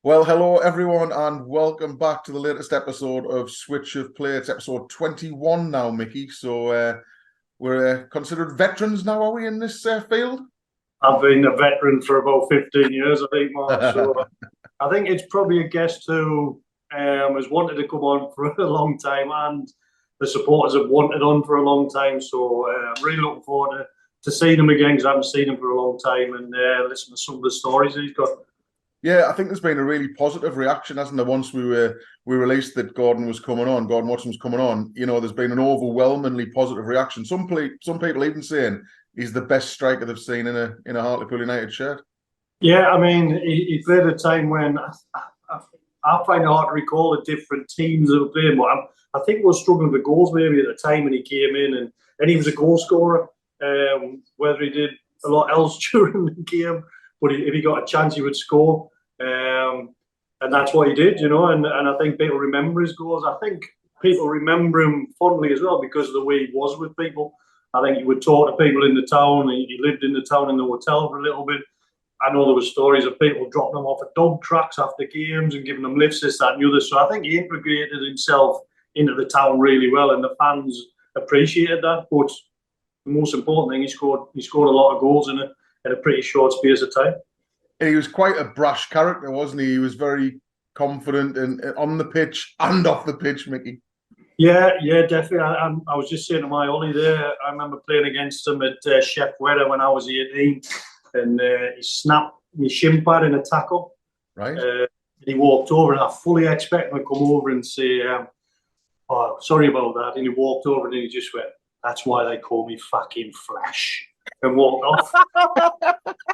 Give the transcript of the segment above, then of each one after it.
Well, hello everyone, and welcome back to the latest episode of Switch of Play. It's episode 21 now, Mickey. So we're considered veterans now, are we, in this field? I've been a veteran for about 15 years, I think, Mark. So I think it's probably a guest who has wanted to come on for a long time, and the supporters have wanted on for a long time. So I'm really looking forward to seeing him again, because I haven't seen him for a long time, and listen to some of the stories that he's got. Yeah, I think there's been a really positive reaction, hasn't there? Once we released that Gordon Watson was coming on, there's been an overwhelmingly positive reaction. Some people even saying he's the best striker they've seen in a Hartlepool United shirt. Yeah, I mean, he played a time when I find it hard to recall the different teams that were playing, but I think we were struggling with goals maybe at the time when he came in, and he was a goal scorer. Whether he did a lot else during the game, but if he got a chance, he would score. And that's what he did, and I think people remember his goals. I think people remember him fondly as well because of the way he was with people. I think he would talk to people in the town. He lived in the town in the hotel for a little bit. I know there were stories of people dropping him off at dog tracks after games and giving them lifts, this, that, and the other. So I think he integrated himself into the town really well, and the fans appreciated that. But the most important thing, he scored a lot of goals in a pretty short space of time. He was quite a brash character, wasn't he? He was very confident on the pitch and off the pitch, Mickey. Yeah, definitely. I was just saying to my Ollie there, I remember playing against him at Chef Weather when I was 18, and he snapped my shin pad in a tackle. Right. He walked over, and I fully expected him to come over and say, "Oh, sorry about that." And he walked over, and he just went, "That's why they call me fucking Flash," and walked off.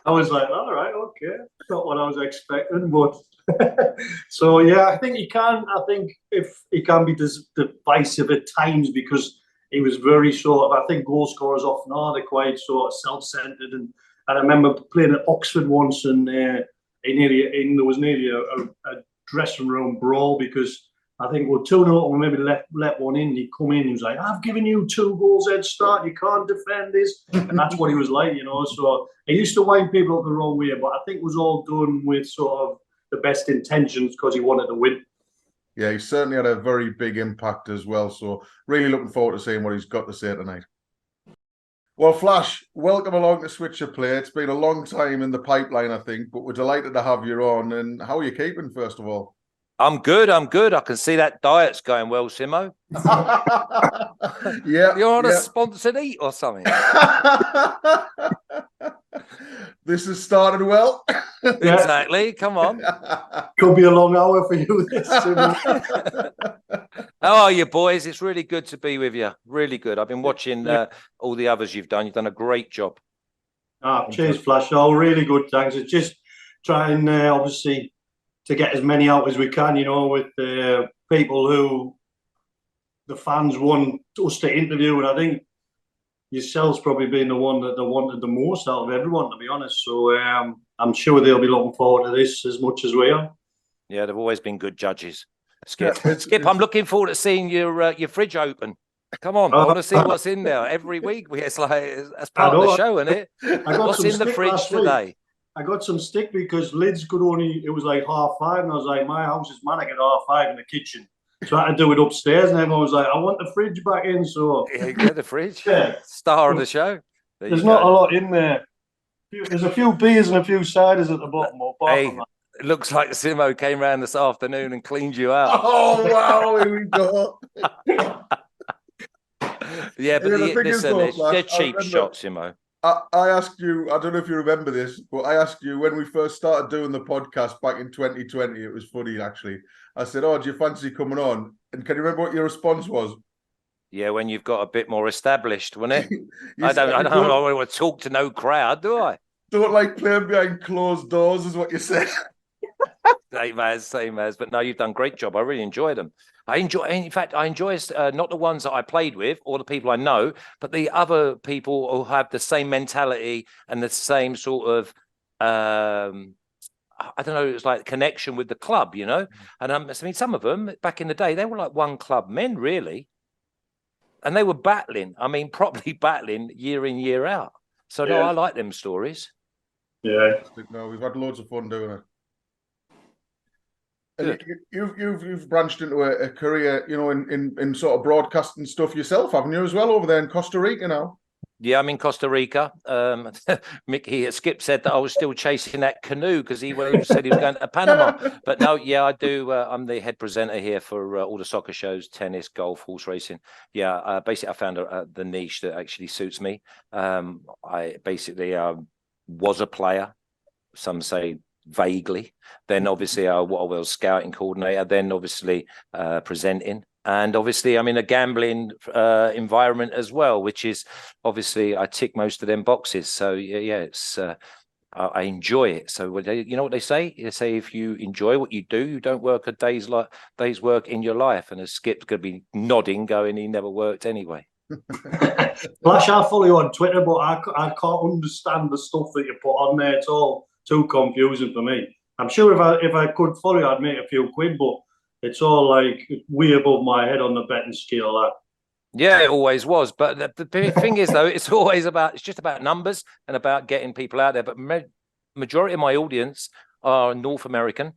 I was like, all right, okay. Not what I was expecting, but so yeah, I think he can. I think if he can be divisive at times, because he was very sort of. I think goal scorers often are. They're quite sort of self-centered, and I remember playing at Oxford once, and there was nearly a dressing room brawl because I think we're 2-0 up, and maybe let one in. He come in, he was like, "I've given you 2 goals head start. You can't defend this," and that's what he was like, So he used to wind people up the wrong way, but I think it was all done with sort of the best intentions because he wanted to win. Yeah, he certainly had a very big impact as well. So really looking forward to seeing what he's got to say tonight. Well, Flash, welcome along to Switch of Play. It's been a long time in the pipeline, I think, but we're delighted to have you on. And how are you keeping, first of all? I'm good. I can see that diet's going well, Simo. Yeah. You're on a sponsored eat or something. This has started well. Exactly. Come on. Could be a long hour for you, this, Simo. How are you, boys? It's really good to be with you. Really good. I've been watching all the others you've done. You've done a great job. Cheers, Flash. Oh, really good. Thanks. It's just trying, obviously, to get as many out as we can, with people who the fans want us to interview. And I think yourselves probably been the one that they wanted the most out of everyone, to be honest. So I'm sure they'll be looking forward to this as much as we are. Yeah, they've always been good judges. Skip, I'm looking forward to seeing your fridge open. Come on, I want to see what's in there every week. It's like that's part of the show, isn't it? What's in the fridge today? I got some stick because Lids could only, it was like 5:30, and I was like, my house is manic at 5:30 in the kitchen. So I had to do it upstairs, and everyone was like, I want the fridge back in. So yeah, get the fridge. Yeah. Star of the show. There's not a lot in there. There's a few beers and a few ciders at the bottom. Hey, it looks like Simo came round this afternoon and cleaned you out. Oh, wow, here we go. Yeah, but listen, they're cheap shots, Simo. I asked you, I don't know if you remember this, but I asked you when we first started doing the podcast back in 2020, it was funny actually. I said, "Oh, do you fancy coming on?" And can you remember what your response was? Yeah, when you've got a bit more established, wasn't it? I don't want to talk to no crowd, do I? Don't like playing behind closed doors, is what you said. Same as. But no, you've done a great job. I really enjoyed them. In fact, I enjoy not the ones that I played with or the people I know, but the other people who have the same mentality and the same sort of, I don't know, it's like connection with the club, And I mean, some of them back in the day, they were like one club men, really. And they were battling, properly battling year in, year out. So, no, I like them stories. Yeah. No, we've had loads of fun doing it. Good. You've branched into a career, you know, in sort of broadcasting stuff yourself, haven't you, as well, over there in Costa Rica now? Yeah, I'm in Costa Rica. Mickey Skip said that I was still chasing that canoe because he said he was going to Panama. But no, yeah, I do. I'm the head presenter here for all the soccer shows, tennis, golf, horse racing. Yeah, basically, I found the niche that actually suits me. I basically was a player. Some say vaguely. Then obviously, what I was scouting coordinator. Then obviously presenting. And obviously, I'm in a gambling environment as well, which is obviously I tick most of them boxes. So yeah, it's I enjoy it. So you know what they say? They say if you enjoy what you do, you don't work a day's work in your life. And a Skip's going to be nodding, going, he never worked anyway. Flash, I follow you on Twitter, but I can't understand the stuff that you put on there. It's all too confusing for me. I'm sure if I could follow you, I'd make a few quid, but it's all like way above my head on the betting scale. Yeah, it always was. But the thing is, though, it's just about numbers and about getting people out there. But majority of my audience are North American,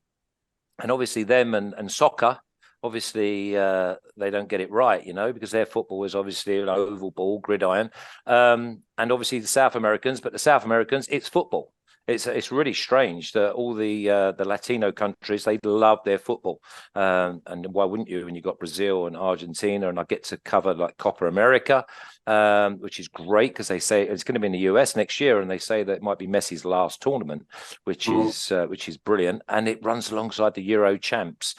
and obviously them and soccer. Obviously, they don't get it right, you know, because their football is obviously an oval ball, gridiron, and obviously the South Americans. But the South Americans, it's football. It's really strange that all the Latino countries, they love their football, and why wouldn't you when you got Brazil and Argentina? And I get to cover like Copa America, which is great because they say it's going to be in the US next year, and they say that it might be Messi's last tournament, which is brilliant, and it runs alongside the Euro champs.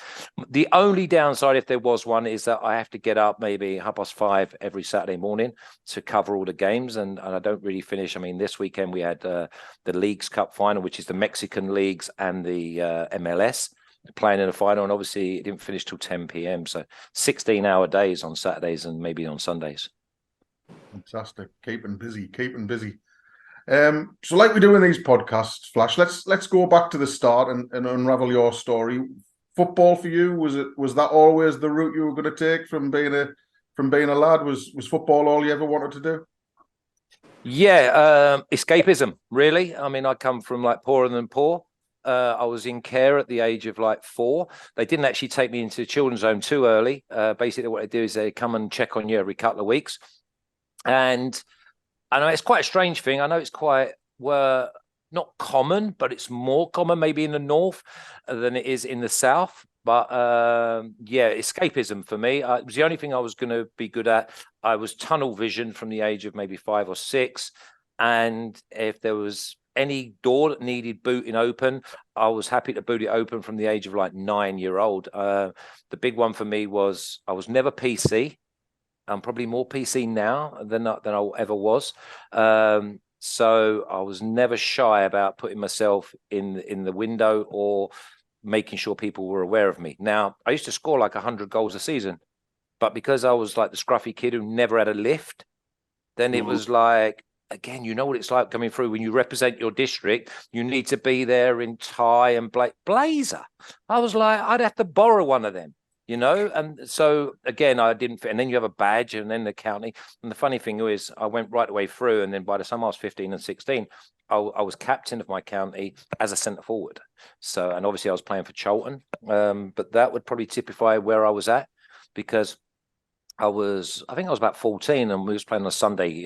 The only downside, if there was one, is that I have to get up maybe 5:30 every Saturday morning to cover all the games, and I don't really finish. I mean, this weekend we had the Leagues Cup final, which is the Mexican leagues and the MLS playing in the final, and obviously it didn't finish till 10 p.m. So 16-hour days on Saturdays and maybe on Sundays. Fantastic, keeping busy. So like we do in these podcasts, Flash, let's go back to the start and unravel your story. Football for you, was that always the route you were going to take from being a lad? Was football all you ever wanted to do? Yeah, escapism, really. I mean, I come from like poorer than poor. I was in care at the age of like 4. They didn't actually take me into the children's home too early. Basically, what they do is they come and check on you every couple of weeks. And I know it's quite a strange thing. I know it's not common, but it's more common maybe in the north than it is in the south. But yeah, escapism for me. It was the only thing I was going to be good at. I was tunnel vision from the age of maybe 5 or 6. And if there was any door that needed booting open, I was happy to boot it open from the age of like 9-year-old. The big one for me was I was never PC. I'm probably more PC now than I ever was. So I was never shy about putting myself in the window or making sure people were aware of me. Now, I used to score like 100 goals a season, but because I was like the scruffy kid who never had a lift, then it was like, again, you know what it's like coming through when you represent your district, you need to be there in tie and blazer. I was like, I'd have to borrow one of them, you know? And so again, I didn't fit. And then you have a badge and then the county. And the funny thing is I went right the way through. And then by the time I was 15 and 16, I was captain of my county as a centre forward. So, and obviously I was playing for Charlton, but that would probably typify where I was at, because I think I was about 14 and we was playing on a Sunday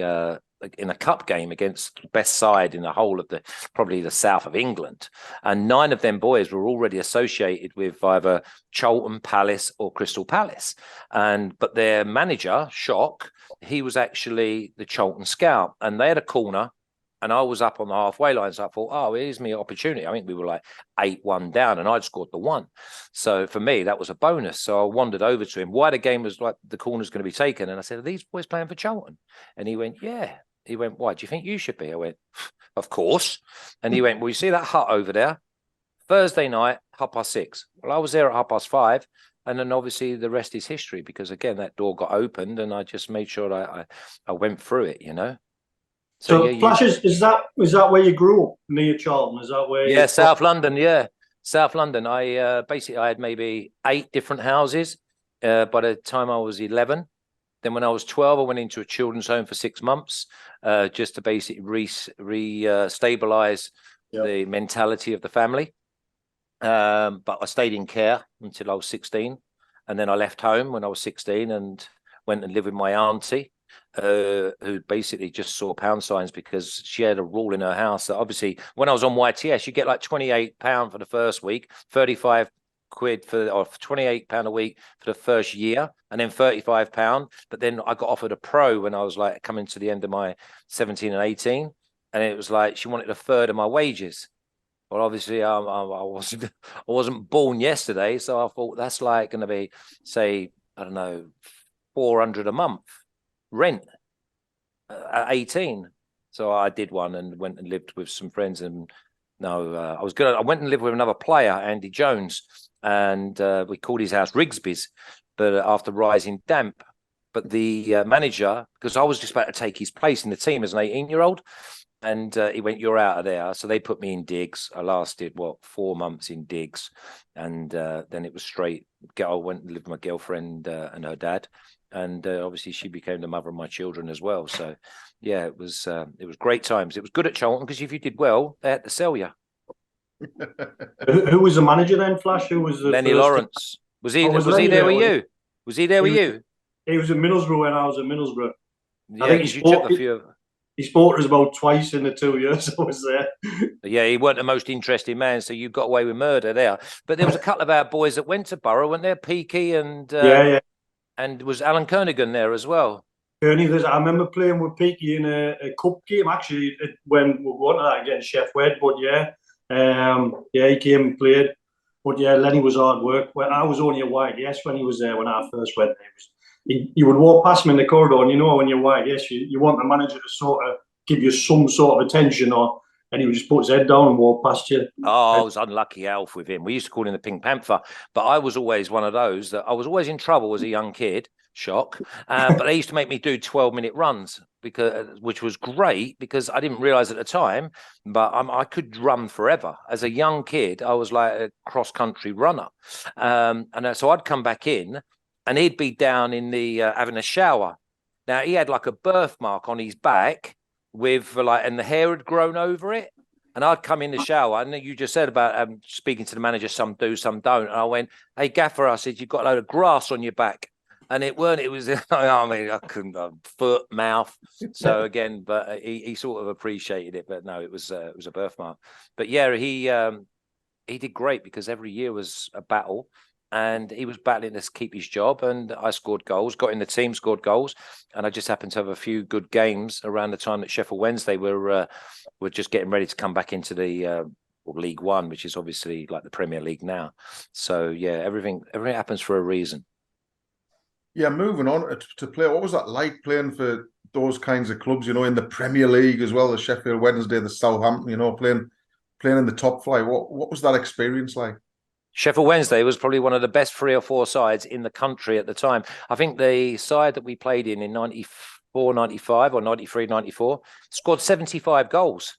in a cup game against the best side in the whole of probably the south of England. And 9 of them boys were already associated with either Charlton, Palace or Crystal Palace. But their manager, Shock, he was actually the Charlton scout, and they had a corner. And I was up on the halfway line, so I thought, oh, here's me opportunity. I think we were like 8-1 down, and I'd scored the 1. So for me, that was a bonus. So I wandered over to him. Why the game was like the corner's going to be taken? And I said, are these boys playing for Charlton? And he went, yeah. He went, why? Do you think you should be? I went, of course. And he went, well, you see that hut over there? Thursday night, 6:30. Well, I was there at 5:30. And then obviously the rest is history, because again, that door got opened and I just made sure I went through it, you know? So yeah, Flash, is that where you grew up, near Charlton? Is that where? Yeah, South London. Yeah, South London. I had maybe 8 different houses by the time I was 11. Then when I was 12, I went into a children's home for 6 months, just to basically re-stabilize the mentality of the family. But I stayed in care until I was 16. And then I left home when I was 16 and went and lived with my auntie, who basically just saw pound signs because she had a rule in her house that obviously when I was on YTS, you get like £28 for the first week, 35 quid or £28 a week for the first year, and then £35. But then I got offered a pro when I was like coming to the end of my 17 and 18. And it was like she wanted a third of my wages. Well, obviously, I wasn't born yesterday, so I thought that's like going to be, say, I don't know, 400 a month rent at 18. So I did one and went and lived with some friends. And no, I was good. I went and lived with another player, Andy Jones, and we called his house Rigsby's, but after Rising Damp. But the manager, because I was just about to take his place in the team as an 18-year-old. And he went, "You're out of there." So they put me in digs. I lasted 4 months in digs, and then it was straight. I went and lived with my girlfriend and her dad, and obviously she became the mother of my children as well. So yeah, it was great times. It was good at Charlton because if you did well, they had to sell you. Who was the manager then, Flash? Who was the Lenny first Lawrence? Was he? Oh, was Was he Lenny there there, with was you? Was he there with you? He was in Middlesbrough when I was in Middlesbrough. Yeah, I think you took a few. He spoke to us about twice in the 2 years I was there. Yeah, he weren't the most interesting man, so you got away with murder there. But there was a couple of our boys that went to Borough, weren't there? Peaky and yeah. And was Alan Kernigan there as well? Ernie, I remember playing with Peaky in a cup game actually when we're going to that against Chef Wed. But he came and played. But yeah, Lenny was hard work. Well, I was only a YDS when he was there when I first went there. He would walk past me in the corridor, and you know when you're YDS, you want the manager to sort of give you some sort of attention, and he would just put his head down and walk past you. Oh, I was unlucky Alf with him. We used to call him the Pink Panther, but I was always one of those that I was always in trouble as a young kid. Shock. But they used to make me do 12-minute runs which was great because I didn't realize at the time, but I could run forever. As a young kid, I was like a cross-country runner. And so I'd come back in and he'd be down in the having a shower. Now he had like a birthmark on his back and the hair had grown over it. And I'd come in the shower, and you just said about speaking to the manager, some do, some don't. And I went, "Hey, Gaffer," I said, "you've got a load of grass on your back." And it was, I mean, I couldn't, foot, mouth. So again, but he sort of appreciated it. But no, it was a birthmark. But yeah, he did great because every year was a battle. And he was battling to keep his job, and I scored goals, got in the team, scored goals, and I just happened to have a few good games around the time that Sheffield Wednesday were just getting ready to come back into the League One, which is obviously like the Premier League now. So yeah, everything happens for a reason. Yeah, moving on to play. What was that like playing for those kinds of clubs? You know, in the Premier League as well, the Sheffield Wednesday, the Southampton. You know, playing in the top flight. What was that experience like? Sheffield Wednesday was probably one of the best 3 or 4 sides in the country at the time. I think the side that we played in 94, 95 or 93, 94 scored 75 goals.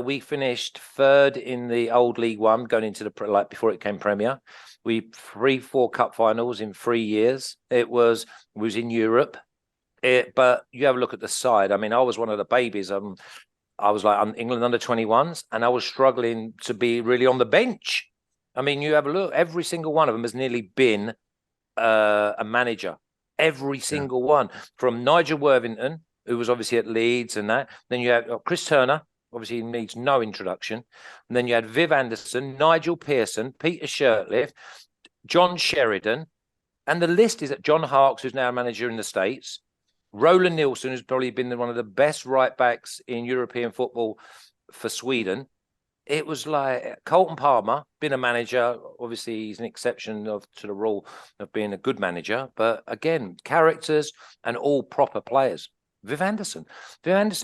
We finished 3rd in the old League One going into the before it came Premier. We 3-4 cup finals in 3 years. It was in Europe. But you have a look at the side. I mean, I was one of the babies. I was like England under 21s, and I was struggling to be really on the bench. I mean, you have a look, every single one of them has nearly been a manager. Every single one. From Nigel Worthington, who was obviously at Leeds and that. Then you have Chris Turner, obviously needs no introduction. And then you had Viv Anderson, Nigel Pearson, Peter Shirtliff, John Sheridan. And the list is at John Harkes, who's now a manager in the States. Roland Nilsson, who's probably been one of the best right-backs in European football for Sweden. It was like Colton Palmer, been a manager. Obviously, he's an exception to the rule of being a good manager. But again, characters and all proper players. Viv Anderson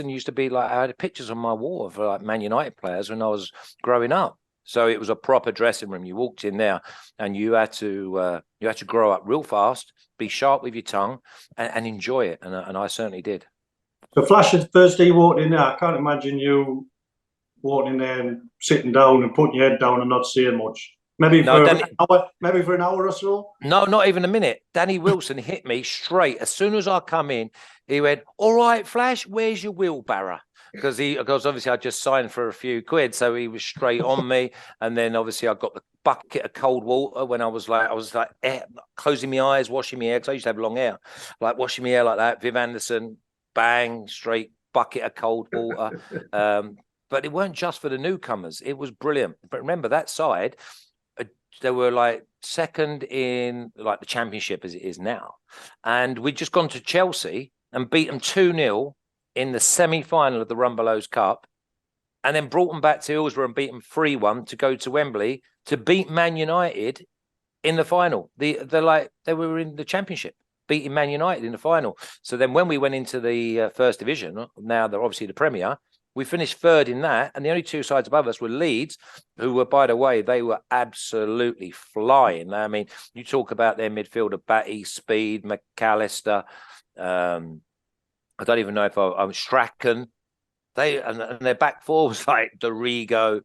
used to be like, I had pictures on my wall of like Man United players when I was growing up. So it was a proper dressing room. You walked in there and you had to grow up real fast, be sharp with your tongue, and enjoy it. And I certainly did. So Flash, the first day you walked in there, I can't imagine you walking in there and sitting down and putting your head down and not saying much. Maybe for an hour or so? No, not even a minute. Danny Wilson hit me straight. As soon as I come in, he went, "All right, Flash, where's your wheelbarrow?" because obviously I just signed for a few quid, so he was straight on me. And then obviously I got the bucket of cold water when I was like closing my eyes, washing my hair, because I used to have long hair, like washing my hair like that. Viv Anderson, bang, straight bucket of cold water. But it weren't just for the newcomers; it was brilliant. But remember that side, they were like second in like the Championship as it is now, and we'd just gone to Chelsea and beat them 2-0 in the semi-final of the Rumbelows Cup, and then brought them back to Hillsborough and beat them 3-1 to go to Wembley to beat Man United in the final. They were in the Championship, beating Man United in the final. So then when we went into the First Division, now they're obviously the Premier, we finished third in that, and the only two sides above us were Leeds, who were, by the way, they were absolutely flying. I mean, you talk about their midfielder, Batty, Speed, McAllister, I don't even know if I'm Strachan. And their back four was like Dorigo,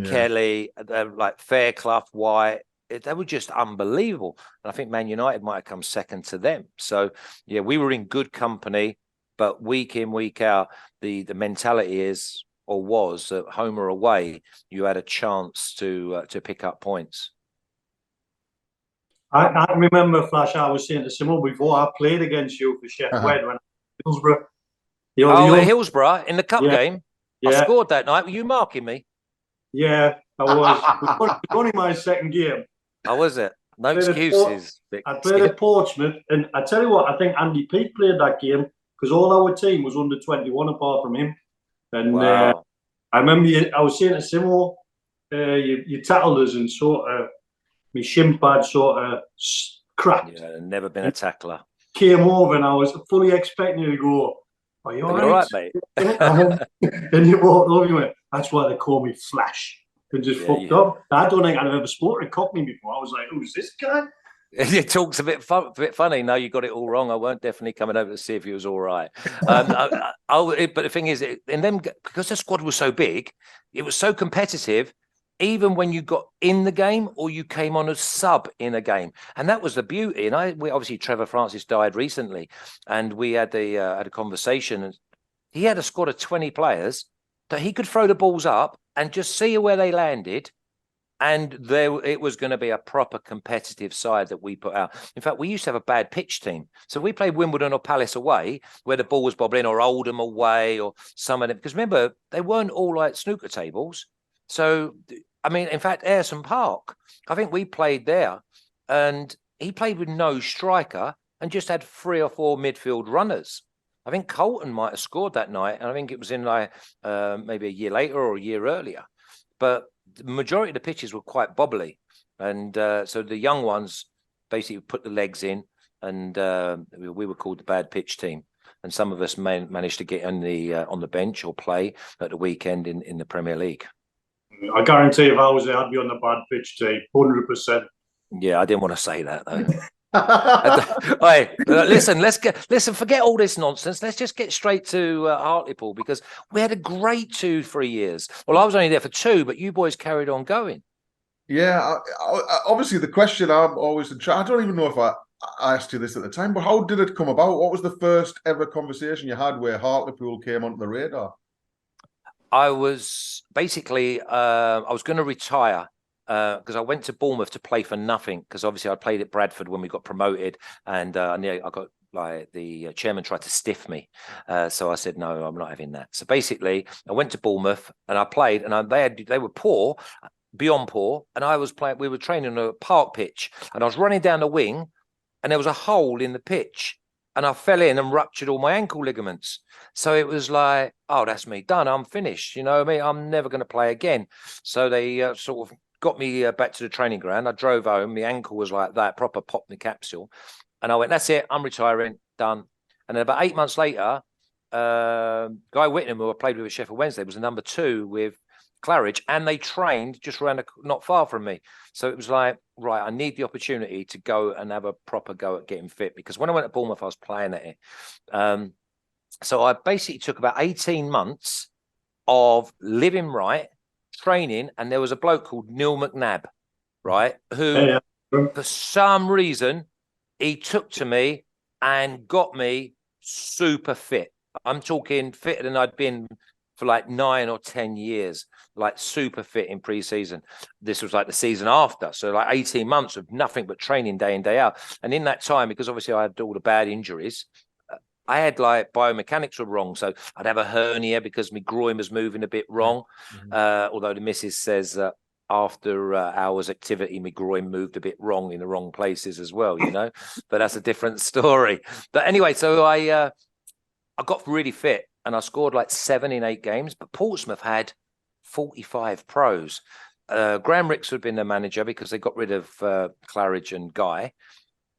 Kelly, like Fairclough, White. They were just unbelievable. And I think Man United might have come second to them. So, yeah, we were in good company. But week in, week out, the mentality is or was that home or away, you had a chance to pick up points. I remember, Flash, I was saying to Simon before, I played against you for Sheffield when I was at Hillsborough. At Hillsborough in the cup game? I scored that night. Were you marking me? Yeah, I was. It was only my second game. How was it? No excuses. I played at Portsmouth, and I tell you what, I think Andy Peake played that game because all our team was under 21 apart from him. And wow. I remember I was saying to Simo, you tackled us and sort of, my shin pad sort of cracked. Yeah, never been a tackler. Came over and I was fully expecting you to go, are you all right, mate? And you walked over and you went, that's why they call me Flash. And just fucked up. I don't think I'd ever spoken to Cockney before. I was like, who's this guy? It talks a bit funny. No, you got it all wrong. I weren't definitely coming over to see if he was all right. But the thing is, and then because the squad was so big, it was so competitive. Even when you got in the game or you came on as sub in a game, and that was the beauty. And we obviously Trevor Francis died recently, and we had a conversation, and he had a squad of 20 players that he could throw the balls up and just see where they landed. And it was going to be a proper competitive side that we put out. In fact, we used to have a bad pitch team. So we played Wimbledon or Palace away, where the ball was bobbling, or Oldham away, or some of them. Because remember, they weren't all like snooker tables. So, I mean, in fact, Ayerson Park, I think we played there. And he played with no striker and just had 3 or 4 midfield runners. I think Colton might have scored that night. And I think it was in like maybe a year later or a year earlier. But the majority of the pitches were quite bobbly, and so the young ones basically put the legs in, and we were called the bad pitch team. And some of us managed to get on the bench or play at the weekend in the Premier League. I guarantee if I was there, I'd be on the bad pitch team, 100%. Yeah, I didn't want to say that though. Hey, listen, forget all this nonsense. Let's just get straight to Hartlepool, because we had a great 2-3 years. Well, I was only there for 2, but you boys carried on going. Yeah, obviously the question I'm always I don't even know if I asked you this at the time, but how did it come about? What was the first ever conversation you had where Hartlepool came onto the radar? I was basically I was going to retire. Because I went to Bournemouth to play for nothing, because obviously I played at Bradford when we got promoted, and I got like the chairman tried to stiff me, so I said no, I'm not having that. So basically, I went to Bournemouth and I played, and they were poor, beyond poor, and I was playing. We were training on a park pitch, and I was running down the wing, and there was a hole in the pitch, and I fell in and ruptured all my ankle ligaments. So it was like, oh, that's me done. I'm finished. You know what I mean? I'm never going to play again. So they sort of got me back to the training ground. I drove home. My ankle was like that, proper popped the capsule. And I went, that's it. I'm retiring. Done. And then about 8 months later, Guy Whittingham, who I played with at Sheffield Wednesday, was the number 2 with Claridge. And they trained just around not far from me. So it was like, right, I need the opportunity to go and have a proper go at getting fit. Because when I went to Bournemouth, I was playing at it. So I basically took about 18 months of living right, training, and there was a bloke called Neil McNabb, right, who for some reason he took to me and got me super fit. I'm talking fitter than I'd been for like 9 or 10 years, like super fit in pre-season. This was like the season after. So like 18 months of nothing but training day in, day out. And in that time, because obviously I had all the bad injuries, I had like biomechanics were wrong. So I'd have a hernia because my groin was moving a bit wrong. Although the missus says that after hours activity, my groin moved a bit wrong in the wrong places as well, you know, but that's a different story. But anyway, so I got really fit and I scored like 7 in 8 games, but Portsmouth had 45 pros. Graham Ricks would have been the manager because they got rid of Claridge and Guy.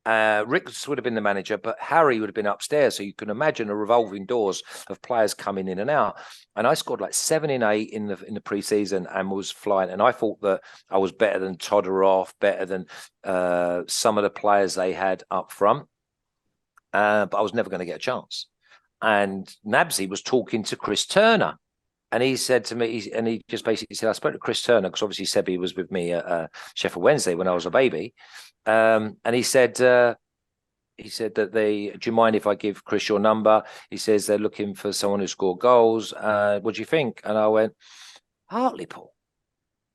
Ricks would have been the manager, but Harry would have been upstairs. So you can imagine a revolving doors of players coming in and out. And I scored like 7 in 8 in the pre-season and was flying. And I thought that I was better than Todorov, better than some of the players they had up front. But I was never going to get a chance. And Nabsy was talking to Chris Turner. And he said to me, and he just basically said, I spoke to Chris Turner because obviously Sebi was with me at Sheffield Wednesday when I was a baby. And he said that do you mind if I give Chris your number? He says they're looking for someone who scored goals. What do you think? And I went, Hartlepool.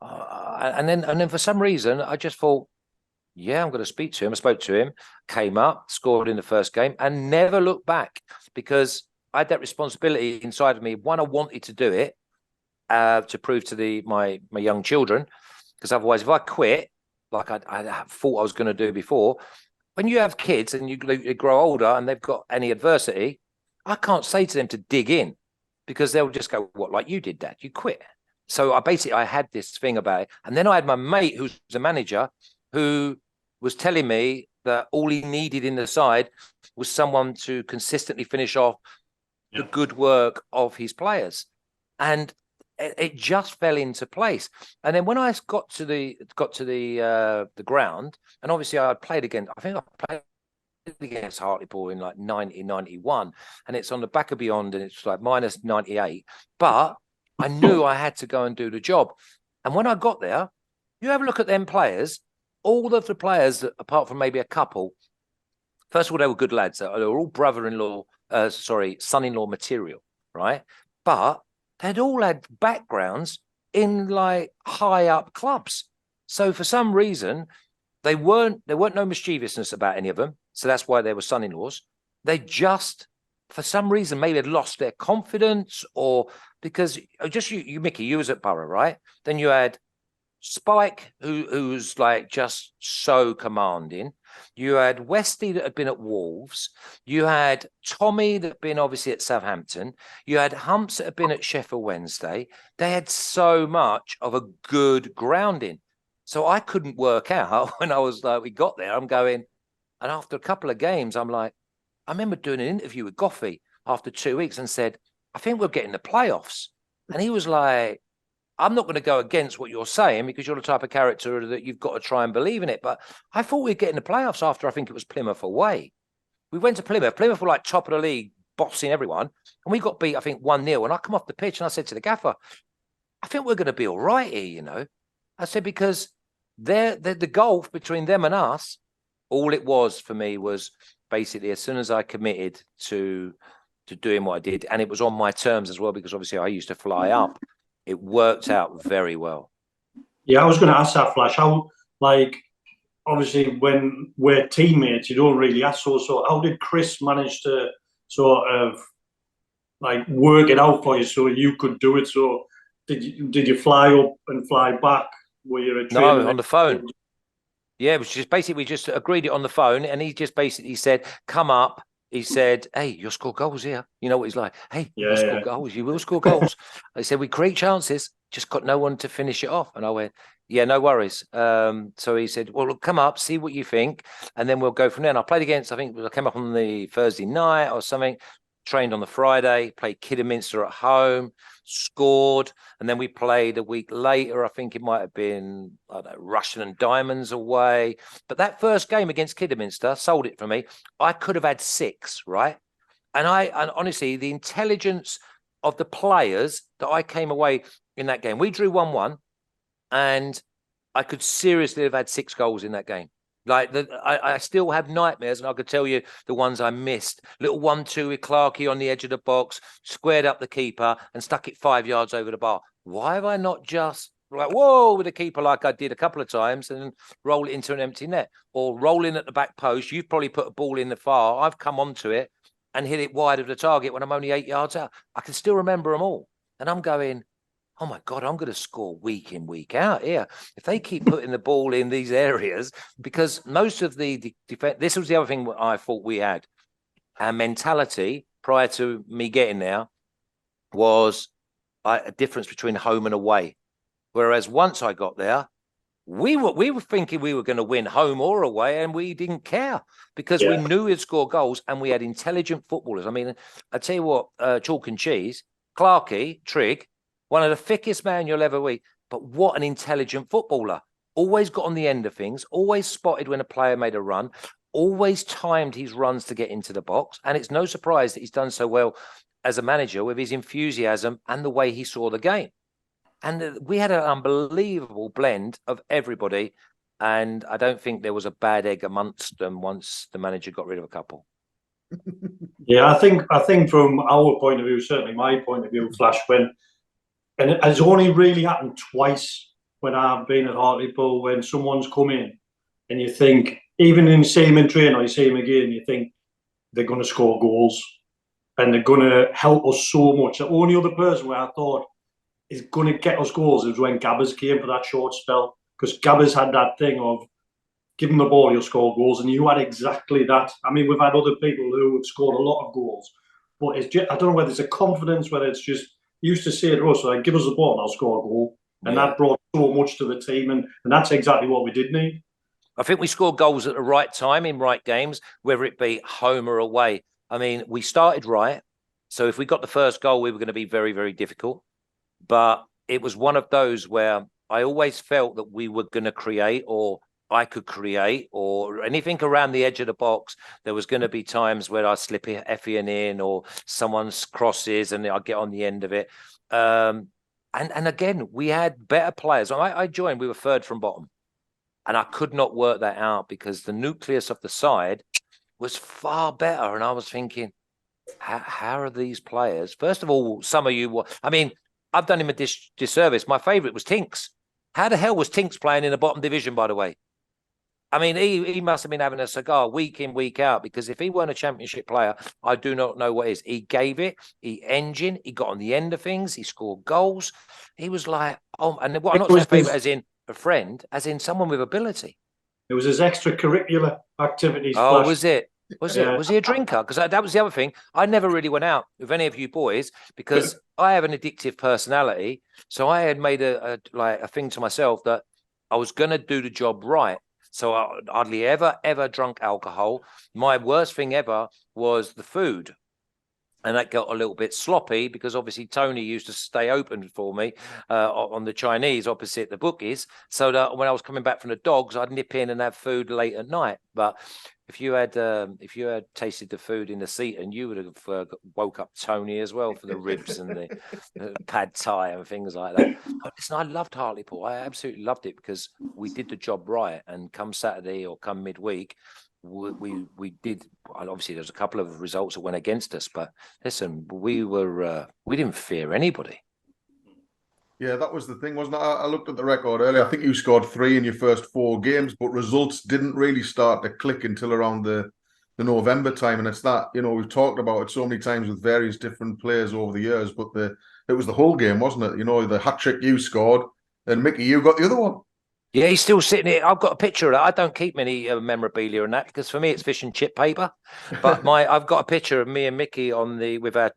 And then for some reason, I just thought, yeah, I'm going to speak to him. I spoke to him, came up, scored in the first game and never looked back because I had that responsibility inside of me. One, I wanted to do it to prove to my young children, because otherwise, if I quit, like I thought I was going to do before, when you have kids and you grow older and they've got any adversity, I can't say to them to dig in because they'll just go, "What, like you did, Dad? You quit." So I had this thing about it, and then I had my mate who's a manager who was telling me that all he needed in the side was someone to consistently finish off the good work of his players, and it just fell into place. And then when I got to the ground, and obviously I played again. I think I played against Hartlepool in like 1991, and it's on the back of beyond, and it's like minus 98. But I knew I had to go and do the job. And when I got there, you have a look at them players. All of the players, apart from maybe a couple, first of all, they were good lads. They were all son-in-law material, right? But they'd all had backgrounds in like high up clubs. So for some reason, there weren't no mischievousness about any of them. So that's why they were son-in-laws. They just, for some reason, maybe had lost their confidence, or because just you, Mickey, you was at Borough, right? Then you had Spike, who's like just so commanding. You had Westy that had been at Wolves. You had Tommy that had been obviously at Southampton. You had Humps that had been at Sheffield Wednesday. They had so much of a good grounding. So I couldn't work out when I was like, we got there, I'm going, and after a couple of games, I'm like, I remember doing an interview with Goffey after 2 weeks and said, I think we're getting the playoffs. And he was like, I'm not going to go against what you're saying because you're the type of character that you've got to try and believe in it. But I thought we'd get in the playoffs after I think it was Plymouth away. We went to Plymouth. Plymouth were like top of the league, bossing everyone. And we got beat, I think, 1-0. And I come off the pitch and I said to the gaffer, I think we're going to be all right here, you know. I said, because the gulf between them and us, all it was for me was basically as soon as I committed to doing what I did, and it was on my terms as well, because obviously I used to fly up, it worked out very well. Yeah, I was going to ask that, Flash. How, like, obviously when we're teammates, you don't really ask. So how did Chris manage to sort of like work it out for you so you could do it? So did you fly up and fly back? Were you a trainer? No, on the phone. Yeah, it was just basically, we just agreed it on the phone, and he just basically said, come up. He said, hey, you'll score goals here. You know what he's like? Hey, you'll score goals. You will score goals. I said, we create chances, just got no one to finish it off. And I went, yeah, no worries. So he said, well, come up, see what you think, and then we'll go from there. And I played against, I think I came up on the Thursday night or something, trained on the Friday, played Kidderminster at home, scored, and then we played a week later. I think it might have been, I don't know, Russian and Diamonds away. But that first game against Kidderminster sold it for me. I could have had 6, right? And honestly, the intelligence of the players that I came away in that game, we drew 1-1, and I could seriously have had 6 goals in that game. Like I still have nightmares, and I could tell you the ones I missed. Little 1-2 with Clarkey on the edge of the box, squared up the keeper and stuck it 5 yards over the bar. Why have I not just like whoa with the keeper like I did a couple of times and roll it into an empty net, or rolling at the back post? You've probably put a ball in the far. I've come onto it and hit it wide of the target when I'm only 8 yards out. I can still remember them all, and I'm going, oh my God, I'm going to score week in, week out here. If they keep putting the ball in these areas, because most of the defense, this was the other thing I thought we had. Our mentality prior to me getting there was a difference between home and away. Whereas once I got there, we were thinking we were going to win home or away, and we didn't care because we knew we'd score goals and we had intelligent footballers. I mean, I tell you what, chalk and cheese, Clarkey, Trigg, one of the thickest man you'll ever meet, but what an intelligent footballer. Always got on the end of things, always spotted when a player made a run, always timed his runs to get into the box. And it's no surprise that he's done so well as a manager with his enthusiasm and the way he saw the game. And we had an unbelievable blend of everybody. And I don't think there was a bad egg amongst them once the manager got rid of a couple. Yeah, I think from our point of view, certainly my point of view, Flash, and it has only really happened twice when I've been at Hartlepool, when someone's come in and you think, even in seeing him in training or you see him again, you think they're going to score goals and they're going to help us so much. The only other person where I thought is going to get us goals is when Gabbers came for that short spell, because Gabbers had that thing of give him the ball, you'll score goals, and you had exactly that. I mean, we've had other people who have scored a lot of goals, but it's just, I don't know whether it's a confidence, whether it's just, he used to say to us, like, give us the ball and I'll score a goal. And that brought so much to the team, and that's exactly what we did need. I think we scored goals at the right time in right games, whether it be home or away. I mean, we started right. So if we got the first goal, we were going to be very, very difficult. But it was one of those where I always felt that we were going to create, or I could create, or anything around the edge of the box. There was going to be times where I slip Effien in, or someone's crosses and I'd get on the end of it. And again, we had better players. I joined, we were third from bottom. And I could not work that out because the nucleus of the side was far better. And I was thinking, how are these players? First of all, some of you, I mean, I've done him a disservice. My favourite was Tinks. How the hell was Tinks playing in the bottom division, by the way? I mean, he must have been having a cigar week in, week out, because if he weren't a championship player, I do not know what is. He gave it, he engined, he got on the end of things, he scored goals. He was like, oh, and what I'm not saying favourite as in a friend, as in someone with ability. It was his extracurricular activities. Oh, Flash. was it? Was it? Was he a drinker? Because that was the other thing. I never really went out with any of you boys because I have an addictive personality. So I had made a thing to myself that I was going to do the job right. So I hardly ever drunk alcohol. My worst thing ever was the food. And that got a little bit sloppy because obviously Tony used to stay open for me on the Chinese opposite the bookies. So that when I was coming back from the dogs, I'd nip in and have food late at night. But if you had tasted the food in the seat, and you would have woke up Tony as well for the ribs and the pad thai and things like that. Listen, I loved Hartlepool. I absolutely loved it because we did the job right. And come Saturday or come midweek, we did. Obviously, there's a couple of results that went against us, but listen, we didn't fear anybody. Yeah, that was the thing, wasn't it? I looked at the record earlier. I think you scored 3 in your first 4 games, but results didn't really start to click until around the November time. And it's that, we've talked about it so many times with various different players over the years, but it was the whole game, wasn't it? The hat trick you scored, and Mickey, you got the other one. Yeah, he's still sitting here. I've got a picture of that. I don't keep many memorabilia in that because for me it's fish and chip paper. But I've got a picture of me and Mickey with our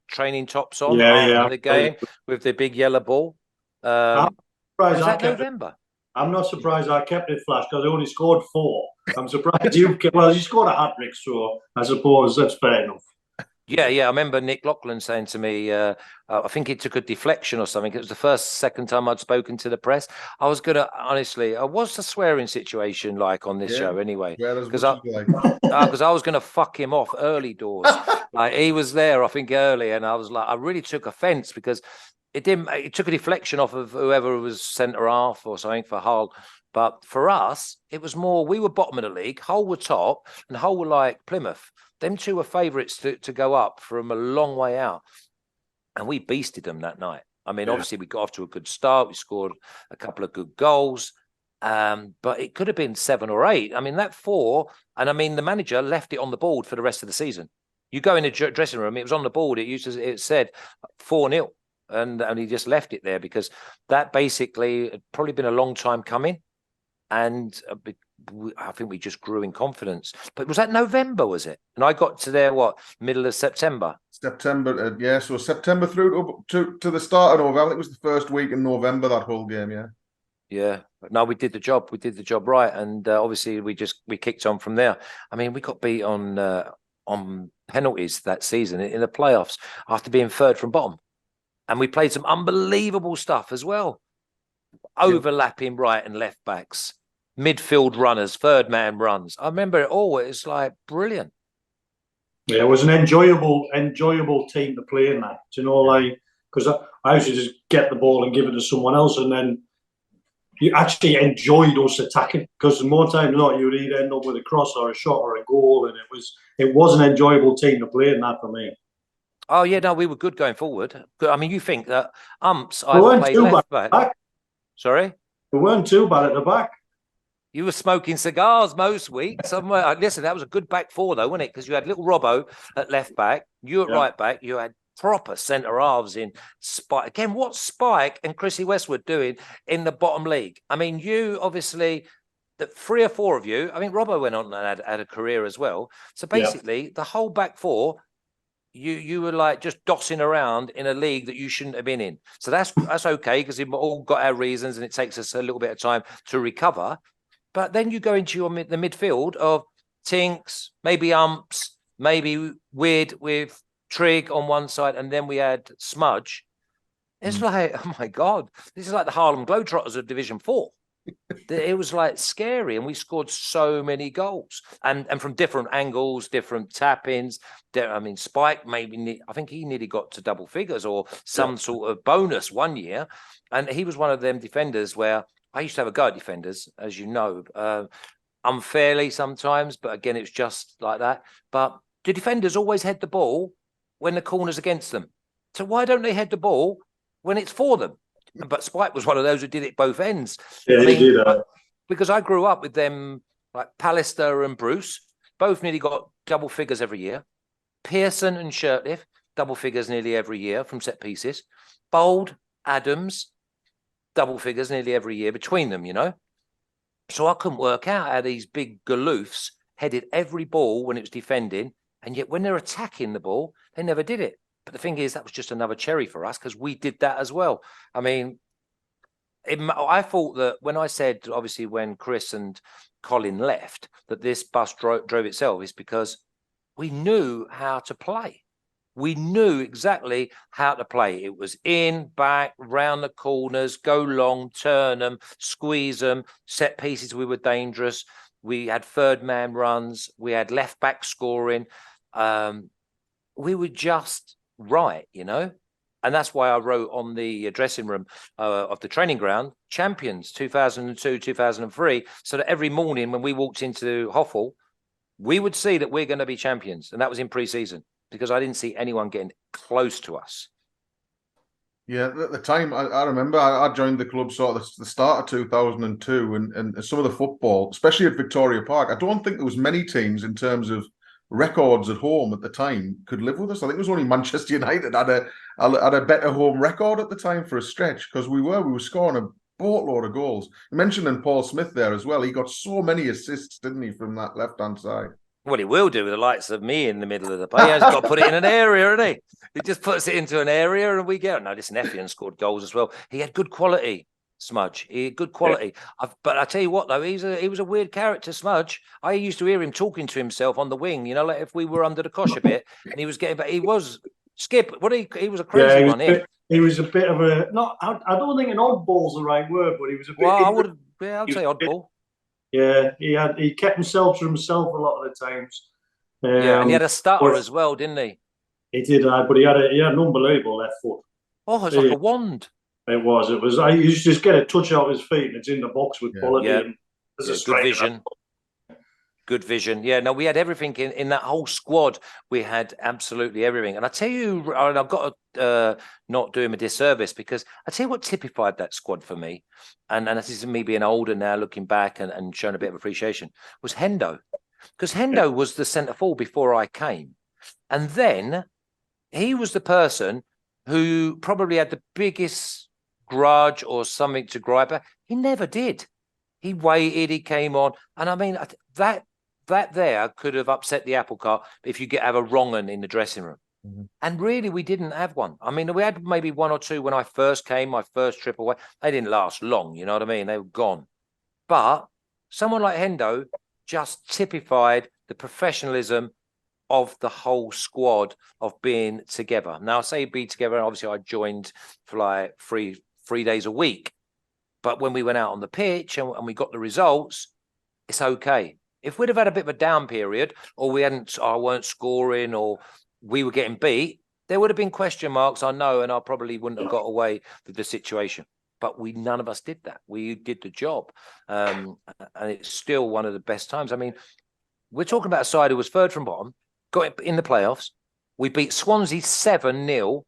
training tops on after the game with the big yellow ball. Was that November? I'm not surprised I kept it, Flash, because I only scored 4. I'm surprised you scored a hat trick, so I suppose that's fair enough. Yeah. I remember Nick Lachlan saying to me, I think it took a deflection or something. It was the second time I'd spoken to the press. I was going to, honestly, what's the swearing situation like on this show anyway? Because I was going to fuck him off early doors. Like he was there, I think, early. And I was like, I really took offense because It didn't. It took a deflection off of whoever was centre half or something for Hull. But for us, it was more. We were bottom of the league. Hull were top, and Hull were like Plymouth. Them two were favourites to go up from a long way out, and we beasted them that night. I mean, obviously we got off to a good start. We scored a couple of good goals, but it could have been 7 or 8. I mean, that 4, and I mean the manager left it on the board for the rest of the season. You go in the dressing room, it was on the board. It said 4-0. And he just left it there because that basically had probably been a long time coming. And I think we just grew in confidence. But was that November, was it? And I got to there, middle of September? September, yeah. So September through to the start of November. I think it was the first week in November, that whole game, yeah. Yeah. But no, we did the job. We did the job right. And obviously we kicked on from there. I mean, we got beat on penalties that season in the playoffs after being third from bottom. And we played some unbelievable stuff as well. Overlapping right and left backs, midfield runners, third man runs. I remember it all. It's like brilliant. Yeah, it was an enjoyable team to play in that. You know, like, because I used to just get the ball and give it to someone else, and then you actually enjoyed us attacking. Because more times than not, you would either end up with a cross or a shot or a goal, and it was an enjoyable team to play in that for me. Oh yeah, no, we were good going forward. I mean, you think that Umps We weren't played too left bad. back? Sorry, We weren't too bad at the back. you were smoking cigars most weeks. Listen, that was a good back 4 though, wasn't it? Because you had little Robbo at left back, you at right back, you had proper centre halves in Spike. Again, what's Spike and Chrissy Westwood doing in the bottom league? I mean, you obviously. That 3 or 4 of you. I mean, Robbo went on and had a career as well. So basically, the whole back 4. You were like just dossing around in a league that you shouldn't have been in. So that's okay because we've all got our reasons and it takes us a little bit of time to recover. But then you go into the midfield of Tinks, maybe Umps, maybe Weird with Trig on one side, and then we had Smudge. It's like, oh my God, this is like the Harlem Globetrotters of Division 4. It was like scary, and we scored so many goals, and from different angles, different tap-ins. I mean, Spike I think he nearly got to double figures or some sort of bonus one year, and he was one of them defenders where I used to have a go at defenders, as you know, unfairly sometimes, but again, it's just like that. But the defenders always head the ball when the corner's against them. So why don't they head the ball when it's for them? But Spike was one of those who did it both ends. Yeah, he did. Because I grew up with them, like Pallister and Bruce, both nearly got double figures every year. Pearson and Shirtliff, double figures nearly every year from set pieces. Bold, Adams, double figures nearly every year between them, you know. So I couldn't work out how these big galoofs headed every ball when it was defending, and yet when they're attacking the ball, they never did it. But the thing is, that was just another cherry for us because we did that as well. I mean, I thought that when I said, obviously, when Chris and Colin left, that this bus drove itself is because we knew how to play. We knew exactly how to play. It was in, back, round the corners, go long, turn them, squeeze them, set pieces. We were dangerous. We had third man runs. We had left back scoring. We were just right, you know, and that's why I wrote on the dressing room of the training ground, champions 2002, 2003, so that every morning when we walked into Hoffel, we would see that we're going to be champions, and that was in pre-season because I didn't see anyone getting close to us. Yeah, at the time, I remember I joined the club sort of the start of 2002, and some of the football, especially at Victoria Park, I don't think there was many teams in terms of records at home at the time could live with us. I think it was only Manchester United had a better home record at the time for a stretch because we were scoring a boatload of goals. You mentioned Paul Smith there as well. He got so many assists, didn't he, from that left-hand side? Well, he will do with the likes of me in the middle of the play. He has got to put it in an area, hasn't he? He just puts it into an area and we get. No, listen, Effian scored goals as well. He had good quality. Smudge, he had good quality. Yeah. But I tell you what, though, he was a weird character, Smudge. I used to hear him talking to himself on the wing. You know, like if we were under the cosh a bit, and he was getting. But he was Skip. He was a crazy one. He was a bit of a not. I don't think an oddball's the right word, but he was a bit. Well, I would. Yeah, I'd say oddball. Yeah, he kept himself to himself a lot of the times. Yeah, and he had a stutter as well, didn't he? He did, but he had an unbelievable left foot. Oh, it's like a wand. It was. It was. I used to just get a touch out of his feet, and it's in the box with quality. Yeah. And there's a Good striker. vision. Good vision. Yeah, no, we had everything in that whole squad. We had absolutely everything. And I tell you, and I've got to not do him a disservice, because I tell you what typified that squad for me, and this is me being older now, looking back and showing a bit of appreciation, was Hendo. Because Hendo was the centre forward before I came. And then he was the person who probably had the biggest grudge or something to gripe at. He never did. He waited, he came on. And I mean, that there could have upset the apple cart if you have a wrong un in the dressing room. Mm-hmm. And really, we didn't have one. I mean, we had maybe one or two when I first came, my first trip away. They didn't last long, you know what I mean? They were gone. But someone like Hendo just typified the professionalism of the whole squad of being together. Now, I say be together, obviously I joined for like three days a week. But when we went out on the pitch and we got the results, it's okay. If we'd have had a bit of a down period, or we weren't scoring, or we were getting beat, there would have been question marks, I know, and I probably wouldn't have got away with the situation. But none of us did that. We did the job. And it's still one of the best times. I mean, we're talking about a side who was third from bottom, got in the playoffs. We beat Swansea 7-0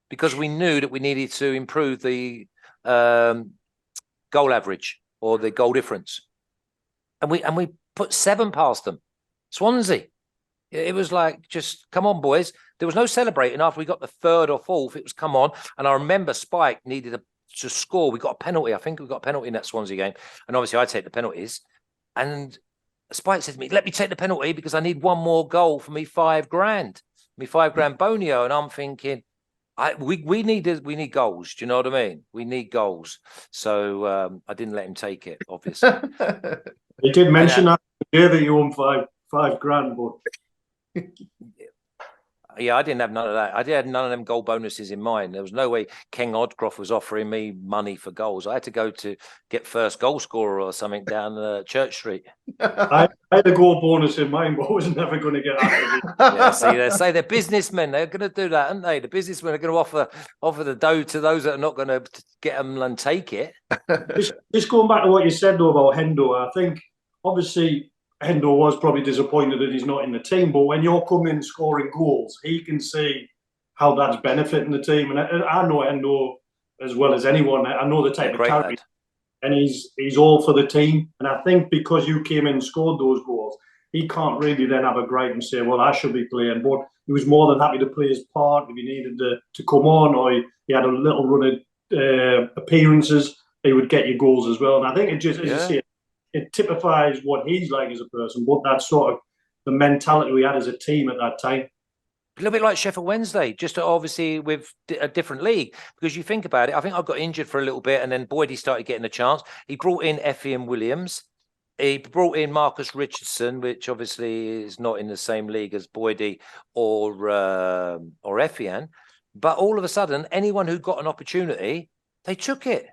because we knew that we needed to improve the goal average or the goal difference. And we put 7 past them. Swansea. It was like, just come on, boys. There was no celebrating after we got the 3rd or 4th. It was come on. And I remember Spike needed to score. We got a penalty. I think we got a penalty in that Swansea game. And obviously I take the penalties. And Spike said to me, let me take the penalty because I need one more goal for me £5,000. Me £5,000 bonio. And I'm thinking, we need goals. Do you know what I mean? We need goals. So I didn't let him take it, obviously. He did mention that you won £5,000, but yeah, I didn't have none of that. I had none of them goal bonuses in mind. There was no way Ken Odcroft was offering me money for goals. I had to go to get first goal scorer or something down Church Street. I had a goal bonus in mind, but I was never going to get that. Yeah, see, they say they're businessmen. They're going to do that, aren't they? The businessmen are going to offer the dough to those that are not going to get them and take it. Just going back to what you said though about Hendo, I think obviously Hendo was probably disappointed that he's not in the team, but when you're coming scoring goals, he can see how that's benefiting the team. And I know Hendo as well as anyone. I know the type of character, and he's all for the team. And I think because you came in and scored those goals, he can't really then have a gripe and say, well, I should be playing. But he was more than happy to play his part if he needed to come on, or he had a little run of appearances. He would get you goals as well. And I think it just, as you say, it typifies what he's like as a person, but that's sort of the mentality we had as a team at that time. A little bit like Sheffield Wednesday, just obviously with a different league. Because you think about it, I think I got injured for a little bit, and then Boydie started getting a chance. He brought in Effie and Williams. He brought in Marcus Richardson, which obviously is not in the same league as Boydie or Effian. But all of a sudden, anyone who got an opportunity, they took it.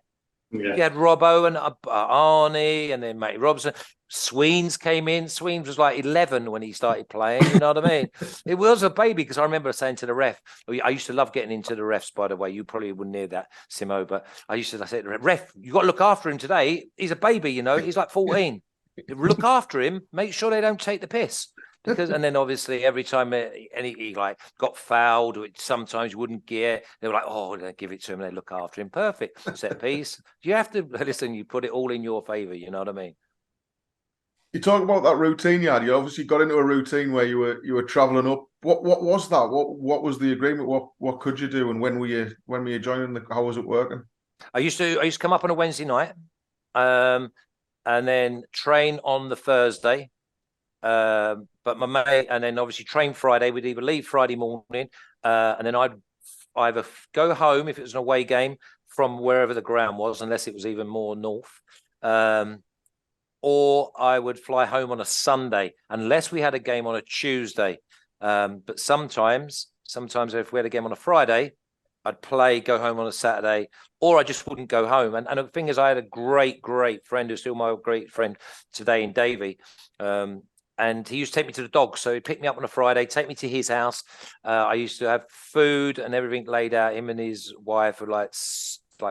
Yeah. You had Robbo and Arnie, and then Matty Robson. Sweens came in. Sweens was like 11 when he started playing. You know what I mean? It was a baby, because I remember saying to the ref, I used to love getting into the refs, by the way. You probably wouldn't hear that, Simo, but I say to the ref, you got to look after him today. He's a baby, you know. He's like 14. Look after him. Make sure they don't take the piss. And then obviously every time he like got fouled, which sometimes you wouldn't get, they were like, oh, they give it to him, they look after him. Perfect. Set piece. You have to listen, you put it all in your favour, you know what I mean? You talk about that routine you had. You obviously got into a routine where you were travelling up. What was that? What was the agreement? What could you do, and when were you joining how was it working? I used to come up on a Wednesday night, and then train on the Thursday. But my mate, and then obviously train Friday. We'd either leave Friday morning, and then I'd either go home if it was an away game from wherever the ground was, unless it was even more north, or I would fly home on a Sunday, unless we had a game on a Tuesday. But sometimes if we had a game on a Friday, I'd go home on a Saturday, or I just wouldn't go home. And the thing is, I had a great friend who's still my great friend today in Davy. and he used to take me to the dogs. So he'd pick me up on a Friday, take me to his house. I used to have food and everything laid out. Him and his wife were like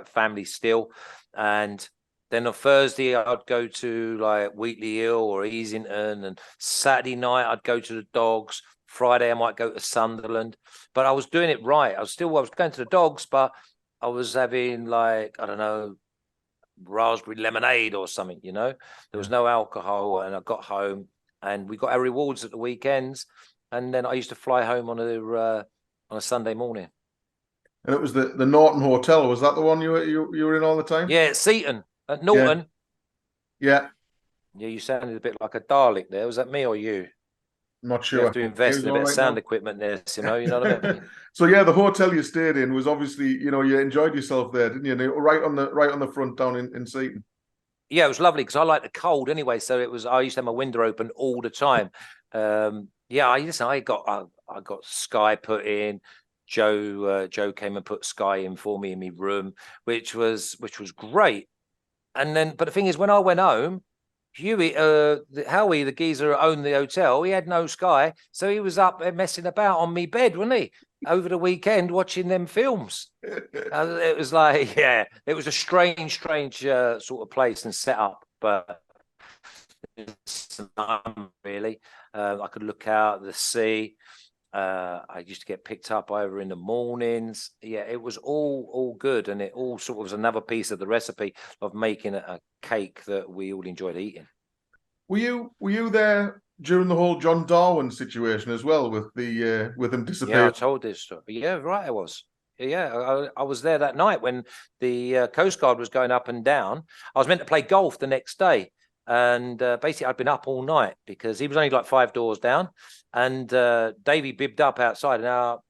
family still. And then on Thursday, I'd go to like Wheatley Hill or Easington, and Saturday night I'd go to the dogs. Friday I might go to Sunderland, but I was doing it right. I was going to the dogs, but I was having like, I don't know, raspberry lemonade or something, you know. There was no alcohol, and I got home and we got our rewards at the weekends, and then I used to fly home on a Sunday morning. And it was the Norton Hotel. Was that the one you were in all the time? Yeah, Seaton at Norton. Yeah. Yeah, you sounded a bit like a Dalek there. Was that me or you? I'm not sure. You have to invest in a bit of sound equipment there, you know what I mean? So yeah, the hotel you stayed in was obviously, you know, you enjoyed yourself there, didn't you? And right on the front down in Seaton. Yeah, it was lovely because I like the cold anyway. So I used to have my window open all the time. Yeah, I got Sky put in. Joe came and put Sky in for me in my room, which was great. And then, but the thing is, when I went home, Howie, the geezer who owned the hotel, he had no Sky, so he was up messing about on me bed, wasn't he? Over the weekend, watching them films. It was like, yeah, it was a strange sort of place and setup, but it's really. I could look out at the sea. I used to get picked up over in the mornings. Yeah, it was all good, and it all sort of was another piece of the recipe of making a cake that we all enjoyed eating. Were you there during the whole John Darwin situation as well, with him disappearing? Yeah, I told this story. Yeah, right, I was. Yeah, I was there that night when the Coast Guard was going up and down. I was meant to play golf the next day. And basically, I'd been up all night because he was only like 5 doors down. And Davey bibbed up outside. Now,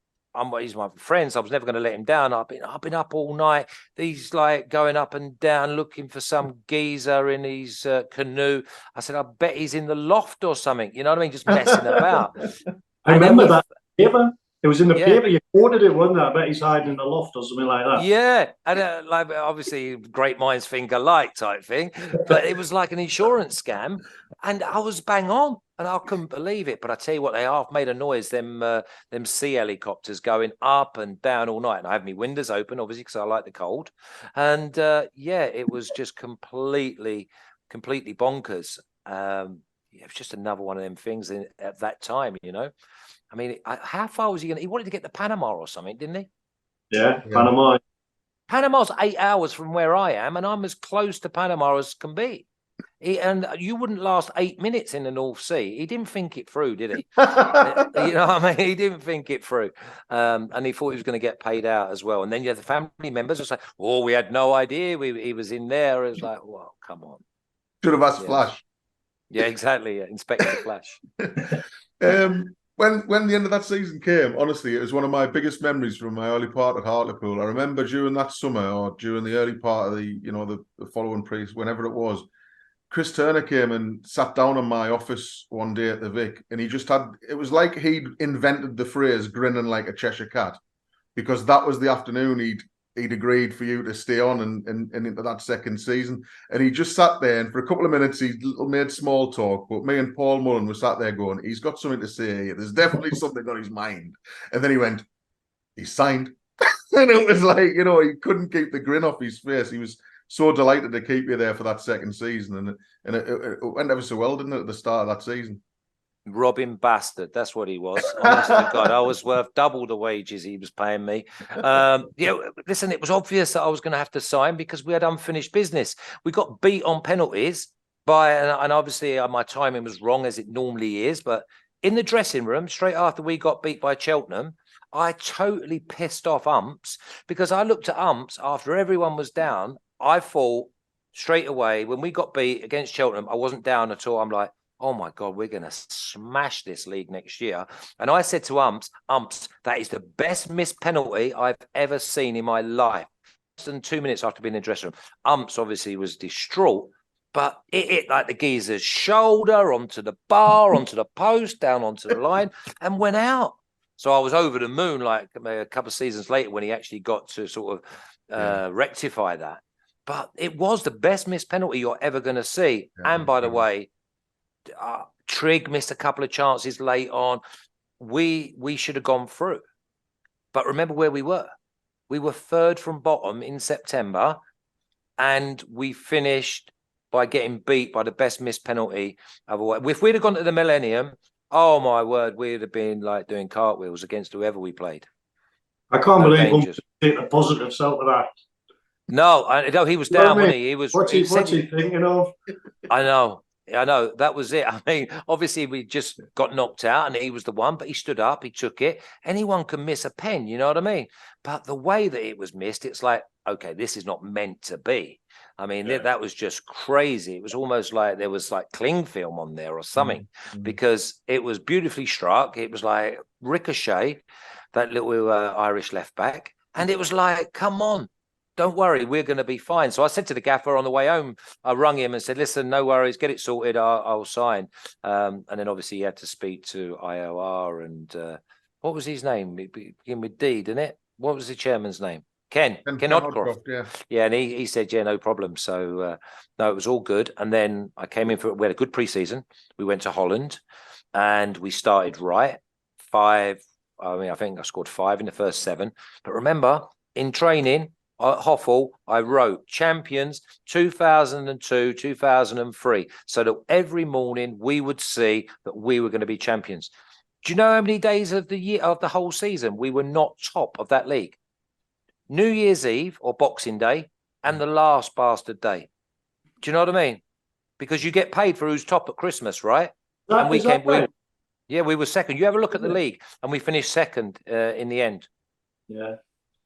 he's my friend, so I was never going to let him down. I've been up all night. He's like going up and down looking for some geezer in his canoe. I said, I bet he's in the loft or something. You know what I mean? Just messing about. I remember that paper. It was in the paper. You quoted it, wasn't it? I bet he's hiding in the loft or something like that. Yeah, and like obviously great minds think alike type thing, but it was like an insurance scam, and I was bang on, and I couldn't believe it. But I tell you what, they half made a noise. Them sea helicopters going up and down all night, and I have my windows open, obviously, because I like the cold. And yeah, it was just completely bonkers. It was just another one of them things at that time, you know. I mean, how far was he going to? He wanted to get to Panama or something, didn't he? Yeah, Panama. Panama's 8 hours from where I am, and I'm as close to Panama as can be. And you wouldn't last 8 minutes in the North Sea. He didn't think it through, did he? You know what I mean? He didn't think it through. And he thought he was going to get paid out as well. And then you had the family members who say, oh, we had no idea he was in there. It was like, well, come on. Should have asked Flash. Yeah, exactly. Yeah. Inspector Flash. When the end of that season came, honestly, it was one of my biggest memories from my early part at Hartlepool. I remember during that summer, or during the early part of the following whenever it was, Chris Turner came and sat down in my office one day at the Vic, and it was like he'd invented the phrase "grinning like a Cheshire cat," because that was the afternoon he'd agreed for you to stay on and into that second season. And he just sat there, and for a couple of minutes he made small talk, but me and Paul Mullen were sat there going, he's got something to say. There's definitely something on his mind. And then he went, he signed. And it was like, you know, he couldn't keep the grin off his face. He was so delighted to keep you there for that second season. And it went ever so well, didn't it, at the start of that season? Robbing bastard, that's what he was. Honest to God, I was worth double the wages he was paying me. Listen, it was obvious that I was going to have to sign because we had unfinished business. We got beat on penalties and obviously my timing was wrong as it normally is. But in the dressing room, straight after we got beat by Cheltenham, I totally pissed off Umps because I looked at Umps after everyone was down. I thought straight away when we got beat against Cheltenham, I wasn't down at all. I'm like, oh my God, we're going to smash this league next year. And I said to Umps, that is the best missed penalty I've ever seen in my life. Less than 2 minutes after being in the dressing room, Umps obviously was distraught, but it hit like the geezer's shoulder onto the bar, onto the post, down onto the line, and went out. So I was over the moon like a couple of seasons later when he actually got to sort of rectify that. But it was the best missed penalty you're ever going to see. Yeah, and by the way, Trigg missed a couple of chances late on. We should have gone through. But remember where we were. We were third from bottom in September, and we finished by getting beat by the best missed penalty. Otherwise, if we'd have gone to the Millennium, oh my word, we'd have been like doing cartwheels against whoever we played. I can't No believe dangers. take the positives out of that. No, no, he was You know down, what I wasn't mean? he? He was. What's he he said thinking of? I know. That was it. I mean, obviously we just got knocked out and he was the one, but he stood up, he took it. Anyone can miss a pen, you know what I mean? But the way that it was missed, it's like, okay, this is not meant to be. I mean, that was just crazy. It was almost like there was like cling film on there or something, because it was beautifully struck. It was like Ricochet, that little Irish left back. And it was like, come on. Don't worry, we're going to be fine. So I said to the gaffer on the way home, I rung him and said, listen, no worries, get it sorted, I'll sign. And then obviously he had to speak to IOR and what was his name? It began with D, didn't it? What was the chairman's name? Ken Odcroft. Yeah, and he said, yeah, no problem. So no, it was all good. And then I came in we had a good preseason. We went to Holland and we started right. I think I scored 5 in the first 7. But remember, in training, at Hoffel, I wrote champions 2002, 2003, so that every morning we would see that we were going to be champions. Do you know how many days of the year, of the whole season, we were not top of that league? New Year's Eve or Boxing Day and the last bastard day. Do you know what I mean? Because you get paid for who's top at Christmas, right? And we came, we were second. You have a look at the league and we finished second in the end. Yeah.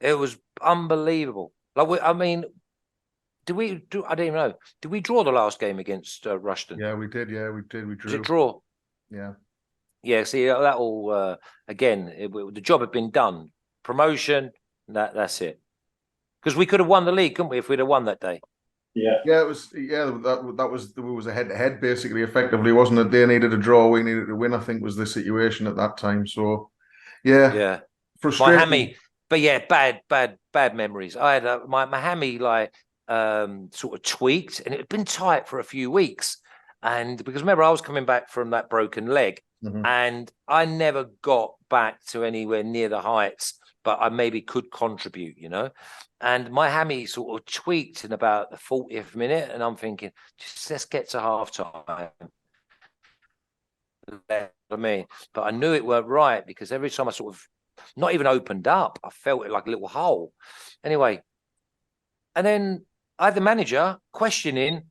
It was unbelievable. Like, I mean, I don't even know. Did we draw the last game against Rushden? Yeah, we did. Yeah, we did. We drew. Was it draw? Yeah. Yeah. See, that all again. The job had been done. Promotion. That's it. Because we could have won the league, couldn't we? If we'd have won that day. Yeah. Yeah, it was. Yeah, that was a head-to-head basically. Effectively, wasn't it? They needed a draw. We needed to win. I think was the situation at that time. So, yeah. Frustrating. My hammy. But yeah, bad memories. I had my hammy sort of tweaked, and it had been tight for a few weeks. And because remember, I was coming back from that broken leg, and I never got back to anywhere near the heights, but I maybe could contribute, you know. And my hammy sort of tweaked in about the 40th minute, and I'm thinking, just let's get to half time. I mean, but I knew it weren't right because every time I sort of not even opened up, I felt it like a little hole. Anyway, and then I had the manager questioning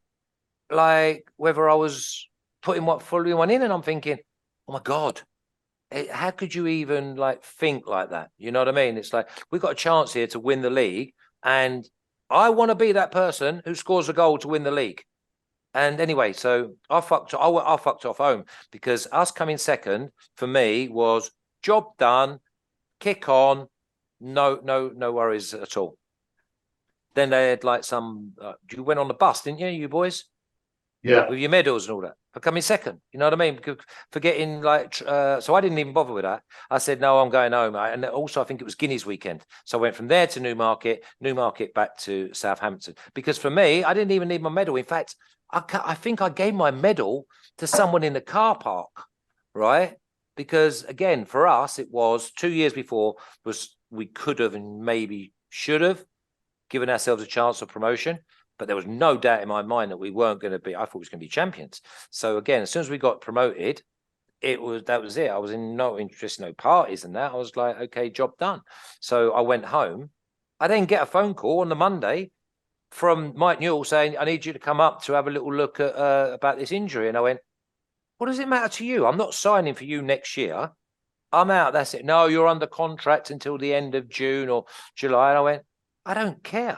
like whether I was putting fully one in, and I'm thinking, oh my God, how could you even like think like that? You know what I mean? It's like we've got a chance here to win the league, and I want to be that person who scores a goal to win the league. And anyway, so I fucked off home because us coming second for me was job done. Kick on, no worries at all. Then they had like some. You went on the bus, didn't you, you boys? Yeah. With your medals and all that for coming second. You know what I mean? For getting like. So I didn't even bother with that. I said no, I'm going home. And also I think it was Guineas weekend, so I went from there to Newmarket back to Southampton. Because for me, I didn't even need my medal. In fact, I think I gave my medal to someone in the car park, right? Because again, for us, it was 2 years before we could have and maybe should have given ourselves a chance of promotion, but there was no doubt in my mind that we weren't going to be. I thought we was going to be champions. So again, as soon as we got promoted, that was it. I was in no interest, no parties and that. I was like, okay, job done. So I went home. I then get a phone call on the Monday from Mike Newell saying, I need you to come up to have a little look at about this injury. And I went, what does it matter to you? I'm not signing for you next year. I'm out. That's it. No, you're under contract until the end of June or July. And I went, I don't care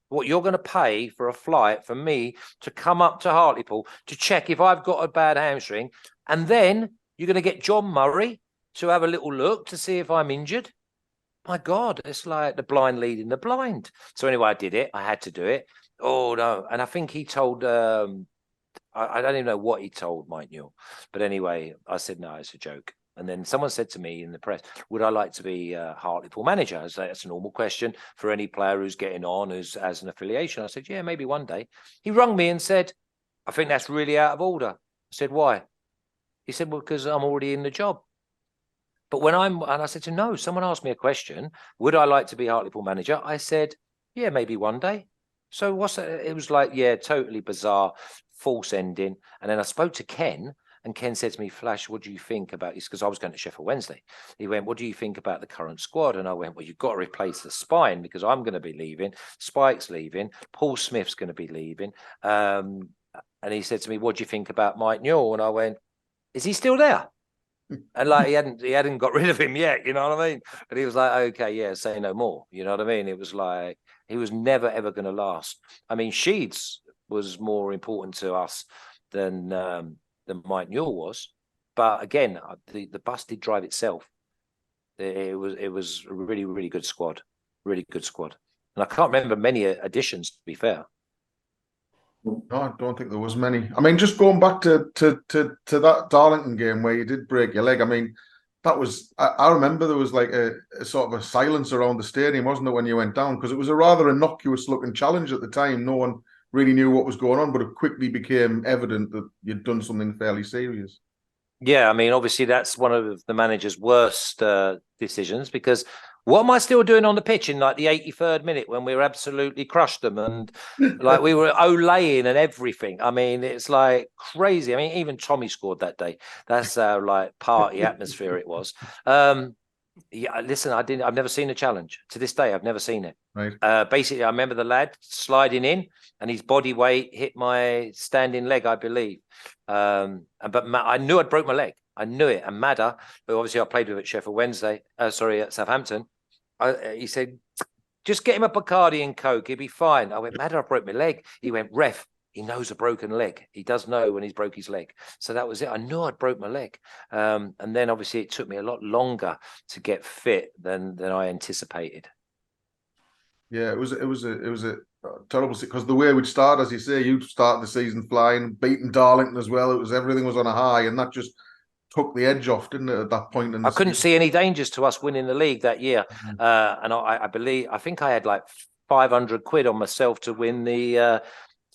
what you're going to pay for a flight for me to come up to Hartlepool to check if I've got a bad hamstring. And then you're going to get John Murray to have a little look to see if I'm injured. My God, it's like the blind leading the blind. So anyway, I did it. I had to do it. Oh, no. And I think he told... I don't even know what he told Mike Newell. But anyway, I said, no, it's a joke. And then someone said to me in the press, would I like to be a Hartlepool manager? I was like, that's a normal question for any player who's getting on, who's as an affiliation. I said, yeah, maybe one day. He rung me and said, I think that's really out of order. I said, why? He said, well, because I'm already in the job. But and I said to him, no, someone asked me a question. Would I like to be Hartlepool manager? I said, yeah, maybe one day. So what's that? It was like, yeah, totally bizarre, false ending. And then I spoke to Ken, and Ken said to me, Flash, what do you think about this? Because I was going to Sheffield Wednesday. He went, what do you think about the current squad? And I went, well, you've got to replace the spine because I'm going to be leaving. Spike's leaving. Paul Smith's going to be leaving. And he said to me, what do you think about Mike Newell? And I went, is he still there? And like he hadn't got rid of him yet, you know what I mean? But he was like, okay, yeah, say no more. You know what I mean? It was like he was never ever going to last. I mean, Sheeds was more important to us than Mike Newell was. But again, the bus did drive itself. It was a really, really good squad. Really good squad. And I can't remember many additions, to be fair. No, I don't think there was many. I mean, just going back to that Darlington game where you did break your leg. I mean, that was I remember there was like a sort of a silence around the stadium, wasn't it, when you went down? Because it was a rather innocuous looking challenge at the time. No one really knew what was going on, but it quickly became evident that you'd done something fairly serious. Yeah, I mean, obviously that's one of the manager's worst decisions because what am I still doing on the pitch in like the 83rd minute when we were absolutely crushed them and like we were olaying and everything? I mean, it's like crazy. I mean, even Tommy scored that day. That's how like party atmosphere it was. Yeah, listen, I've never seen a challenge to this day. I've never seen it. Right. Basically, I remember the lad sliding in and his body weight hit my standing leg, I believe. But I knew I'd broke my leg. I knew it. And Madder, who obviously I played with at Sheffield Wednesday, at Southampton, he said, just get him a Bacardi and Coke. He'll be fine. I went, Madder, I broke my leg. He went, ref, he knows a broken leg. He does know when he's broke his leg. So that was it. I knew I'd broke my leg. And then obviously it took me a lot longer to get fit than I anticipated. Yeah, it was a terrible because the way we'd start, as you say, you'd start the season flying, beating Darlington as well. It was everything was on a high, and that just took the edge off, didn't it? At that point, I couldn't see any dangers to us winning the league that year, and I think I had like 500 quid on myself to win the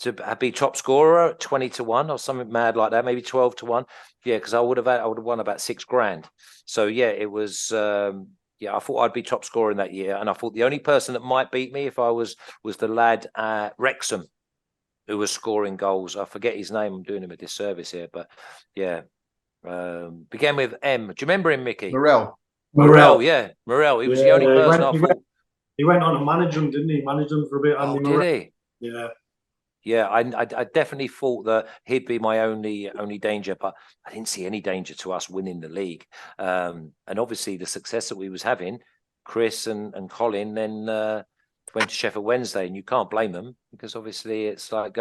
to be top scorer, 20-1 or something mad like that, maybe 12-1. Yeah, because I would have won about $6,000. So yeah, it was. Yeah, I thought I'd be top scorer in that year, and I thought the only person that might beat me if I was the lad at Wrexham, who was scoring goals. I forget his name. I'm doing him a disservice here, but yeah, began with M. Do you remember him, Mickey? Morel. Yeah, Morel. He was the only person I thought. He went on to manage them, didn't he? Managed them for a bit. Oh, did he? Yeah. Yeah, I definitely thought that he'd be my only danger, but I didn't see any danger to us winning the league. And obviously the success that we was having, Chris and Colin then went to Sheffield Wednesday, and you can't blame them because obviously it's like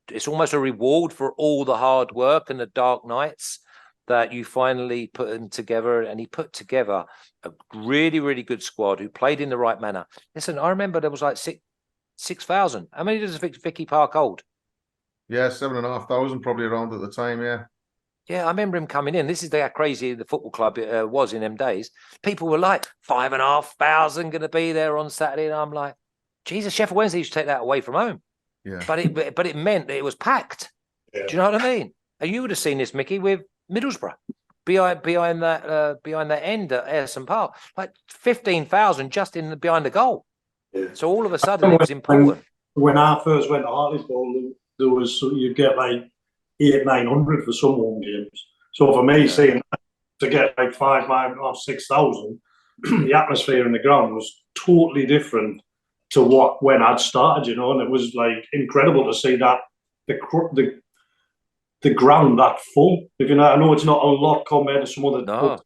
it's almost a reward for all the hard work and the dark nights that you finally put them together. And he put together a really, really good squad who played in the right manner. Listen, I remember there was like 6,000. How many does Vicky Park hold? Yeah, 7,500 probably around at the time. Yeah. Yeah, I remember him coming in. This is how crazy the football club was in them days. People were like 5,500 going to be there on Saturday, and I'm like, Jesus, Sheffield Wednesday used to take that away from home. Yeah. But it meant that it was packed. Yeah. Do you know what I mean? And you would have seen this, Mickey, with Middlesbrough behind that end at Ayerson Park, like 15,000 just behind the goal. Yeah. So all of a sudden it was important. When I first went to Hartlepool, there was you'd get like 800-900 for some home games. So for me, seeing to get like 5,000 or 6,000, the atmosphere in the ground was totally different to when I'd started, you know, and it was like incredible to see that the ground that full. If you know, I know it's not a lot compared to some other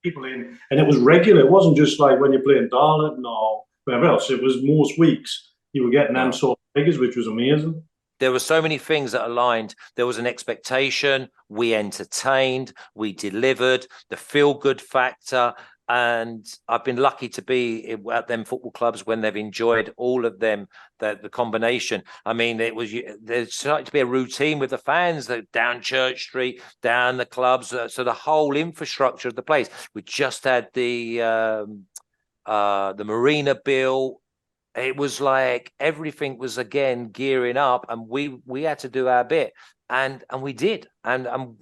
people in, and it was regular. It wasn't just like when you're playing Darlington or wherever else. It was most weeks you were getting them sort of figures, which was amazing. There were so many things that aligned. There was an expectation. We entertained. We delivered. The feel-good factor. And I've been lucky to be at them football clubs when they've enjoyed all of them, the combination. I mean, there started to be a routine with the fans down Church Street, down the clubs. So the whole infrastructure of the place. We just had the marina bill. It was like everything was again gearing up, and we had to do our bit, and we did, and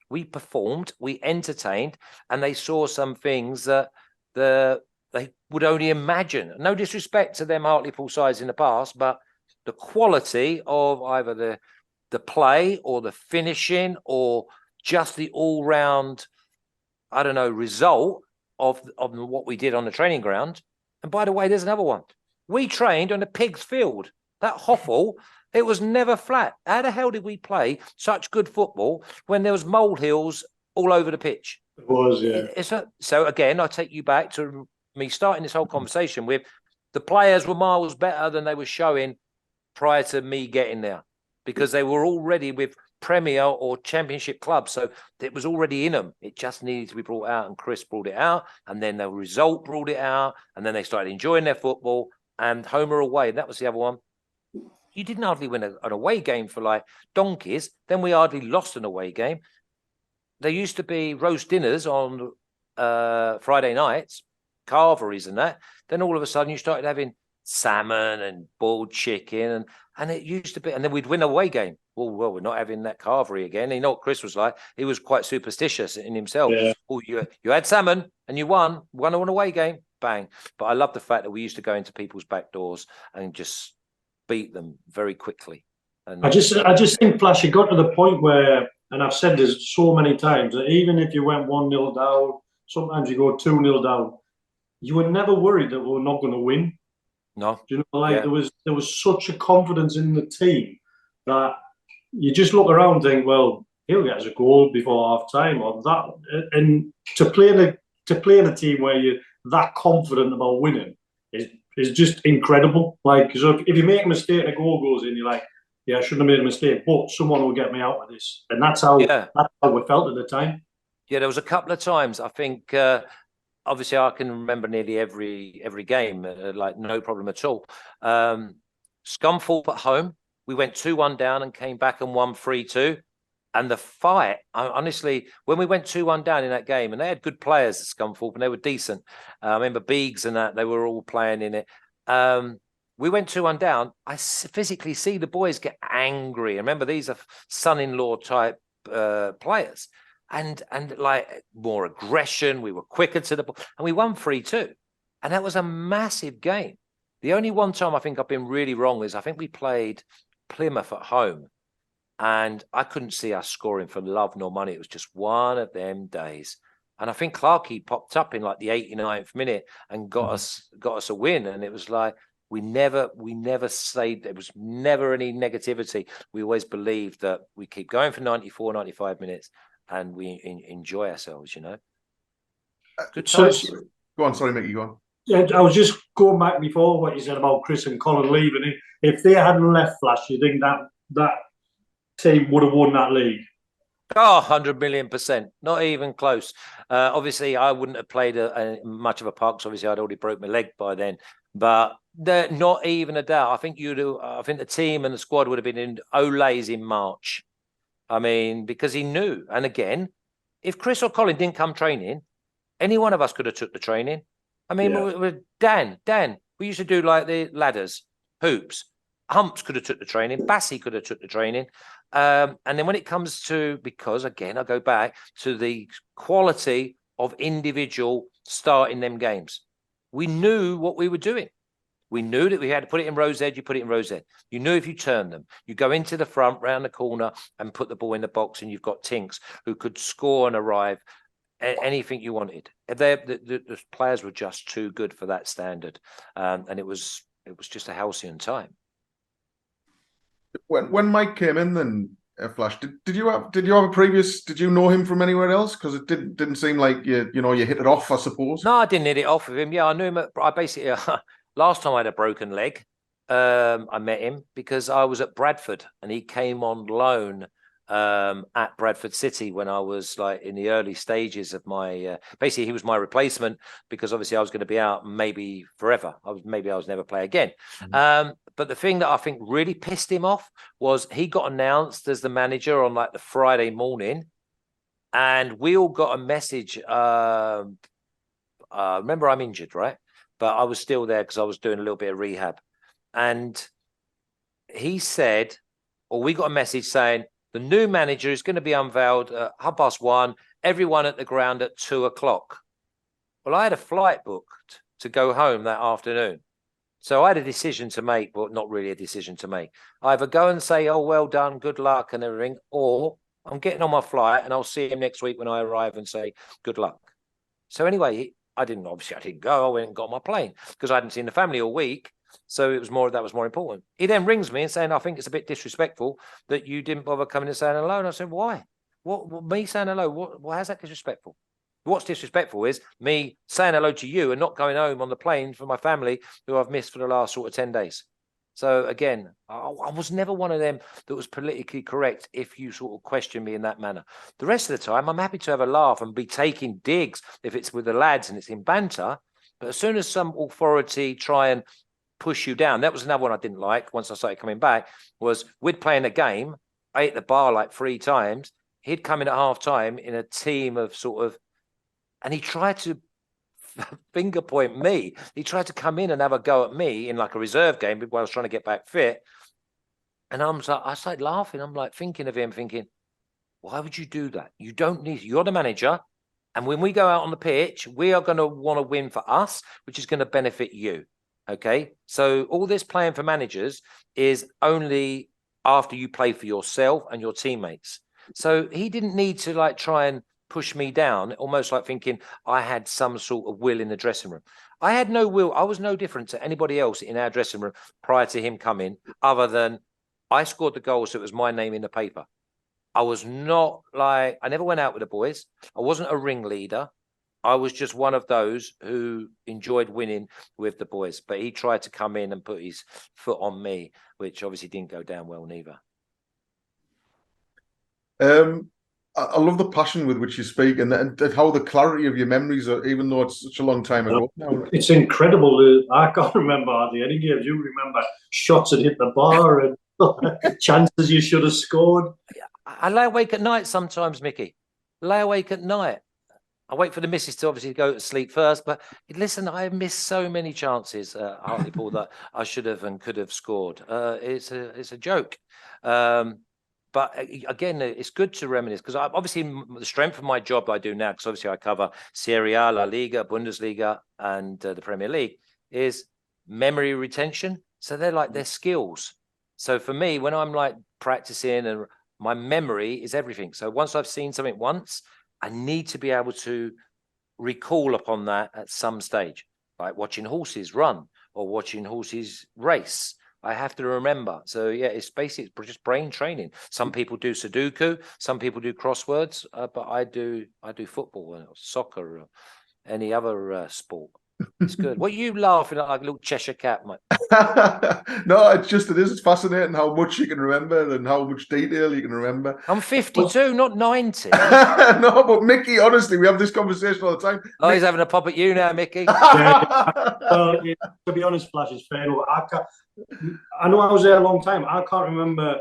we performed, we entertained, and they saw some things that they would only imagine. No disrespect to them Hartlepool sides in the past, but the quality of either the play or the finishing or just the all-round, I don't know, result of what we did on the training ground. And by the way, there's another one. We trained on a pig's field. That Hoffle, it was never flat. How the hell did we play such good football when there was molehills all over the pitch? It was, yeah. So again, I take you back to me starting this whole conversation with the players were miles better than they were showing prior to me getting there, because they were already with Premier or Championship clubs. So it was already in them. It just needed to be brought out, and Chris brought it out, and then the result brought it out, and then they started enjoying their football. And home or away, that was the other one. You didn't hardly win an away game for like donkeys. Then we hardly lost an away game. There used to be roast dinners on Friday nights, carveries and that. Then all of a sudden you started having salmon and boiled chicken, and it used to be, and then we'd win an away game. Well, we're not having that carvery again. You know what Chris was like? He was quite superstitious in himself. Yeah. Oh, you had salmon and you won an away game, bang. But I love the fact that we used to go into people's back doors and just beat them very quickly. And I just think, Flash, it got to the point where, and I've said this so many times, that even if you went 1-0 down, sometimes you go 2-0 down, you were never worried that we were not going to win. No. Do you know, like there was such a confidence in the team that you just look around and think, well, he'll get us a goal before half time or that. And to play in a team where you're that confident about winning is just incredible. Like, so if you make a mistake and a goal goes in, you're like, yeah, I shouldn't have made a mistake, but someone will get me out of this. And that's how we felt at the time. Yeah, there was a couple of times, I think, obviously I can remember nearly every game, like no problem at all. Scunthorpe at home, we went 2-1 down and came back and won 3-2. And the fight, honestly, when we went 2-1 down in that game, and they had good players at Scunthorpe and they were decent. I remember Beegs and that, they were all playing in it. We went 2-1 down. I physically see the boys get angry. Remember, these are son-in-law type players. And like more aggression, we were quicker to the ball, and we won 3-2. And that was a massive game. The only one time I think I've been really wrong is I think we played Plymouth at home, and I couldn't see us scoring for love nor money. It was just one of them days. And I think Clarkey popped up in like the 89th minute and got us a win. And it was like, we never stayed. There was never any negativity. We always believed that we keep going for 94, 95 minutes and we enjoy ourselves, you know. Good times. Go on, sorry, Mickey, go on. Yeah, I was just going back before what you said about Chris and Colin leaving. If they hadn't left, Flash, you think that team would have won that league? Oh, 100 million%. Not even close. Obviously, I wouldn't have played much of a part because obviously I'd already broke my leg by then. But not even a doubt. I think the team and the squad would have been in Olays in March. I mean, because he knew. And again, if Chris or Colin didn't come training, any one of us could have took the training. I mean, Dan, we used to do like the ladders, hoops. Humps could have took the training. Bassey could have took the training. And then when it comes to, because again, I go back to the quality of individual starting them games. We knew what we were doing. We knew that we had to put it in Rose Edge, you put it in Rose Edge. You knew if you turn them, you go into the front, round the corner and put the ball in the box, and you've got Tinks who could score and arrive anything you wanted. The players were just too good for that standard. And it was just a halcyon time. When Mike came in, then Flash, did you have a previous? Did you know him from anywhere else? Because it didn't seem like you hit it off, I suppose. No, I didn't hit it off with him. Yeah, I knew him. I basically last time I had a broken leg, I met him because I was at Bradford and he came on loan at Bradford City when I was like in the early stages of my. Basically, he was my replacement because obviously I was going to be out maybe forever. I was never play again. Mm-hmm. But the thing that I think really pissed him off was he got announced as the manager on like the Friday morning, and we all got a message. Remember, I'm injured, right? But I was still there because I was doing a little bit of rehab. And he said, or we got a message saying, The new manager is going to be unveiled at 1:30. Everyone at the ground at 2:00. Well, I had a flight booked to go home that afternoon. So I had a decision to make, well, not really a decision to make. Either go and say, oh, well done, good luck and everything, or I'm getting on my flight and I'll see him next week when I arrive and say, good luck. So anyway, I didn't go. I went and got on my plane because I hadn't seen the family all week. So that was more important. He then rings me and saying, I think it's a bit disrespectful that you didn't bother coming and saying hello. And I said, why? What me saying hello? How's that disrespectful? What's disrespectful is me saying hello to you and not going home on the plane for my family who I've missed for the last sort of 10 days. So again, I was never one of them that was politically correct if you sort of question me in that manner. The rest of the time, I'm happy to have a laugh and be taking digs if it's with the lads and it's in banter. But as soon as some authority try and push you down, that was another one I didn't like once I started coming back, was we'd playing a game. I ate the bar like 3 times. He'd come in at half time in a team of sort of, and he tried to finger point me. He tried to come in and have a go at me in like a reserve game while I was trying to get back fit. And I started laughing. I'm like thinking of him, thinking, why would you do that? You don't need, you're the manager. And when we go out on the pitch, we are going to want to win for us, which is going to benefit you. Okay. So all this playing for managers is only after you play for yourself and your teammates. So he didn't need to like try and push me down, almost like thinking I had some sort of will in the dressing room. I had no will. I was no different to anybody else in our dressing room prior to him coming, other than I scored the goal, so it was my name in the paper. I was not like, I never went out with the boys. I wasn't a ringleader. I was just one of those who enjoyed winning with the boys. But he tried to come in and put his foot on me, which obviously didn't go down well neither. I love the passion with which you speak and how the clarity of your memories are, even though it's such a long time ago now. It's incredible. I can't remember hardly any games. You remember shots that hit the bar and chances you should have scored. I lay awake at night sometimes, Mickey. Lay awake at night. I wait for the missus to obviously go to sleep first, but listen, I missed so many chances at Hartlepool that I should have and could have scored. It's a joke. But again, it's good to reminisce because obviously the strength of my job that I do now, because obviously I cover Serie A, La Liga, Bundesliga, and the Premier League, is memory retention. So they're skills. So for me, when I'm like practicing, and my memory is everything. So once I've seen something once, I need to be able to recall upon that at some stage, like watching horses run or watching horses race. I have to remember. So yeah, it's basically just brain training. Some people do Sudoku, some people do crosswords, but I do football or soccer or any other sport. It's good. What are you laughing at like a little Cheshire cat, mate? No, it's fascinating how much you can remember and how much detail you can remember. I'm 52, not 90. No, but Mickey, honestly, we have this conversation all the time. Oh, he's having a pop at you now, Mickey. Well, to be honest, Flash, is fair. I know I was there a long time. I can't remember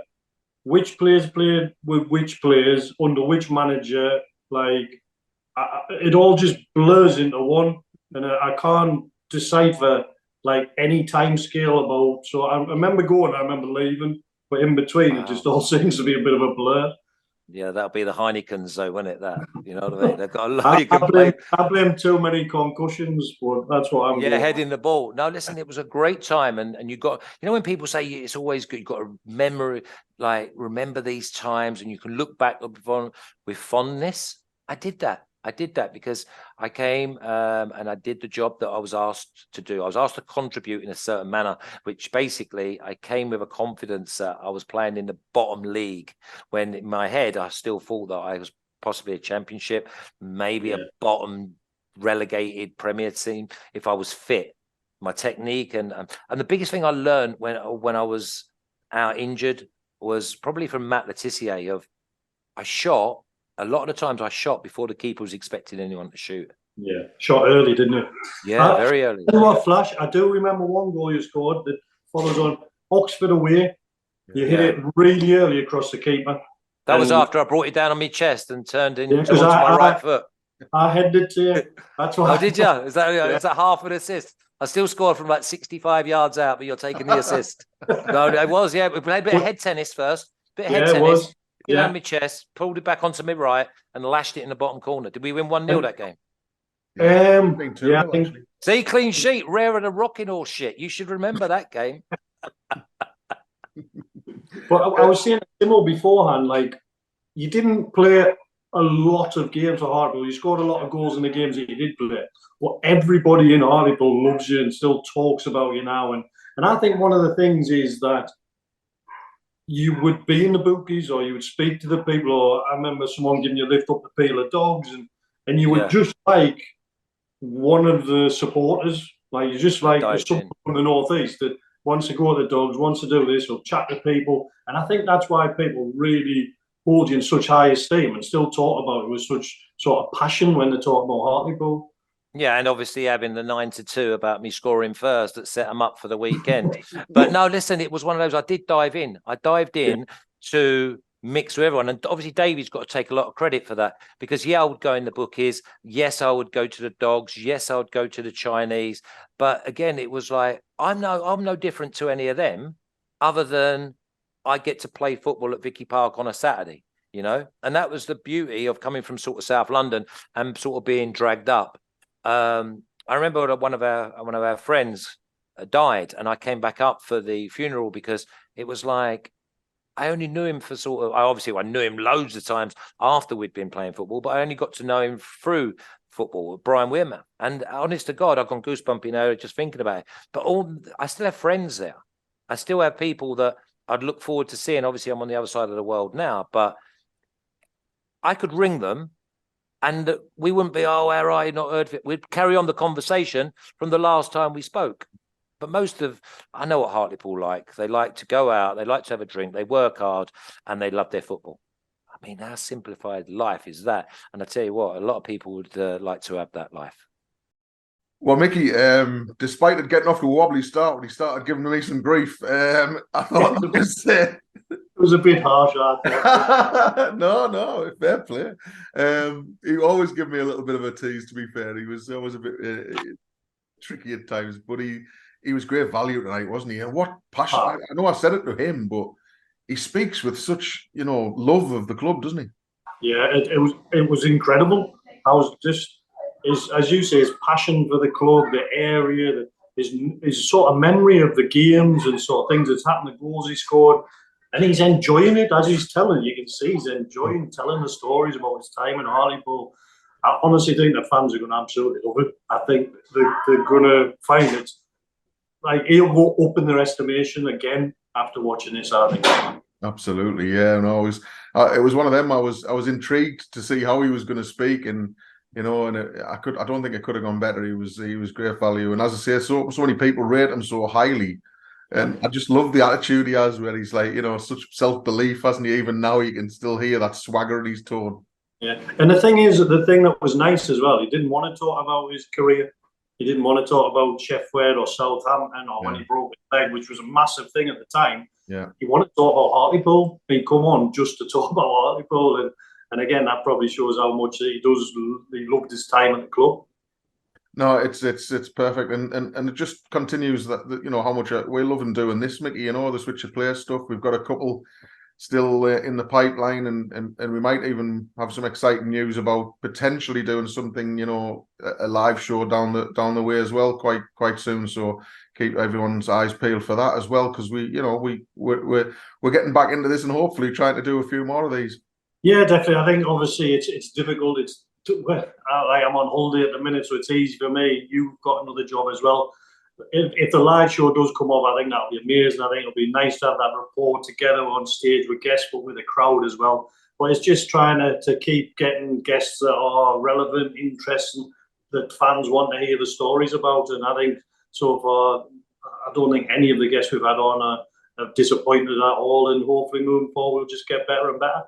which players played with which players under which manager. Like it all just blurs into one, and I can't decipher like any time scale about. So I remember going, I remember leaving, but in between, It just all seems to be a bit of a blur. Yeah, that'll be the Heinekens, though, won't it? That, you know what I mean? They've got a lot. I blame too many concussions, but that's what I'm. Yeah, heading the ball. No, listen, it was a great time, and you got, when people say it's always good, you've got to remember these times, and you can look back with fondness. I did that because I came and I did the job that I was asked to do. I was asked to contribute in a certain manner, which basically I came with a confidence that I was playing in the bottom league, when in my head I still thought that I was possibly a championship, maybe a bottom relegated Premier team if I was fit. My technique and the biggest thing I learned when I was out injured was probably from Matt Letitia of I shot. A lot of the times I shot before the keeper was expecting anyone to shoot. Yeah, shot early, didn't you? Yeah, very early. You know what, Flash? I do remember one goal you scored that follows on Oxford away. You hit it really early across the keeper. That was after I brought it down on my chest and turned into onto my right foot. I headed to you. That's why. Oh, did you? Is that half an assist? I still scored from like 65 yards out, but you're taking the assist. No, it was, yeah. We played a bit of head tennis first. It was. behind my chest, pulled it back onto my right, and lashed it in the bottom corner. Did we win 1-0 that game? Yeah, I think 2-0, yeah, I think- actually. See, clean sheet, rarer than rocking horse shit. You should remember that game. But I was saying Timo beforehand, like, you didn't play a lot of games for Hartlepool. You scored a lot of goals in the games that you did play. Well, everybody in Hartlepool loves you and still talks about you now. And I think one of the things is that you would be in the bookies or you would speak to the people, or I remember someone giving you a lift up the Peel of Dogs, and you would just like one of the supporters. Like, you're just like someone from the northeast that wants to go to the Dogs, wants to do this, or chat to people. And I think that's why people really hold you in such high esteem and still talk about it with such sort of passion when they talk about Hartlepool. Yeah, and obviously having the 9-2 about me scoring first that set them up for the weekend. But no, listen, it was one of those. I did dive in. I dived in to mix with everyone, and obviously Davey's got to take a lot of credit for that, because I would go in the bookies. Yes, I would go to the Dogs. Yes, I would go to the Chinese. But again, it was like I'm no different to any of them, other than I get to play football at Vicky Park on a Saturday. You know, and that was the beauty of coming from sort of South London and sort of being dragged up. I remember one of our friends died, and I came back up for the funeral because it was like I only knew him for sort of. I knew him loads of times after we'd been playing football, but I only got to know him through football with Brian Weirman. And honest to God, I've gone goosebumpy now just thinking about it. But I still have friends there. I still have people that I'd look forward to seeing. Obviously, I'm on the other side of the world now, but I could ring them. And we wouldn't be, oh, where are you? Not heard of it. We'd carry on the conversation from the last time we spoke. But I know what Hartlepool like. They like to go out, they like to have a drink, they work hard, and they love their football. I mean, how simplified life is that? And I tell you what, a lot of people would like to have that life. Well, Mickey, despite it getting off to a wobbly start when he started giving me some grief, I thought that was it was a bit harsh, I thought. No, fair play. He always gave me a little bit of a tease, to be fair. He was always a bit tricky at times, but he was great value tonight, wasn't he? And what passion. I know I said it to him, but he speaks with such, love of the club, doesn't he? Yeah, it was incredible. I was just, as you say, his passion for the club, the area, his sort of memory of the games and sort of things that's happened, the goals he scored. And he's enjoying it as he's telling. You can see he's enjoying telling the stories about his time in Hartlepool. I honestly think the fans are going to absolutely love it. I think they're going to find it. Like, he'll go up in their estimation again after watching this, I think. Absolutely, yeah. No, it was one of them. I was intrigued to see how he was going to speak, and I don't think it could have gone better. He was great value, and as I say, so many people rate him so highly. And I just love the attitude he has, where he's like, such self-belief, hasn't he? Even now, you can still hear that swagger in his tone. Yeah, and the thing is, the thing that was nice as well, he didn't want to talk about his career. He didn't want to talk about Sheffield or Southampton or when he broke his leg, which was a massive thing at the time. Yeah, he wanted to talk about Hartlepool. He'd come on just to talk about Hartlepool, and again, that probably shows how much he loved his time at the club. No, it's perfect, and it just continues that how much we're loving doing this, Mickey. The switch of player stuff. We've got a couple still in the pipeline, and we might even have some exciting news about potentially doing something, a live show down the way as well, quite soon. So keep everyone's eyes peeled for that as well, because we're getting back into this and hopefully trying to do a few more of these. Yeah, definitely. I think obviously it's difficult. I'm on holiday at the minute, so it's easy for me. You've got another job as well. If the live show does come off, I think that'll be amazing. I think it'll be nice to have that rapport together on stage with guests, but with the crowd as well. But it's just trying to keep getting guests that are relevant, interesting, that fans want to hear the stories about. And I think so far, I don't think any of the guests we've had on have disappointed at all. And hopefully moving forward, we'll just get better and better.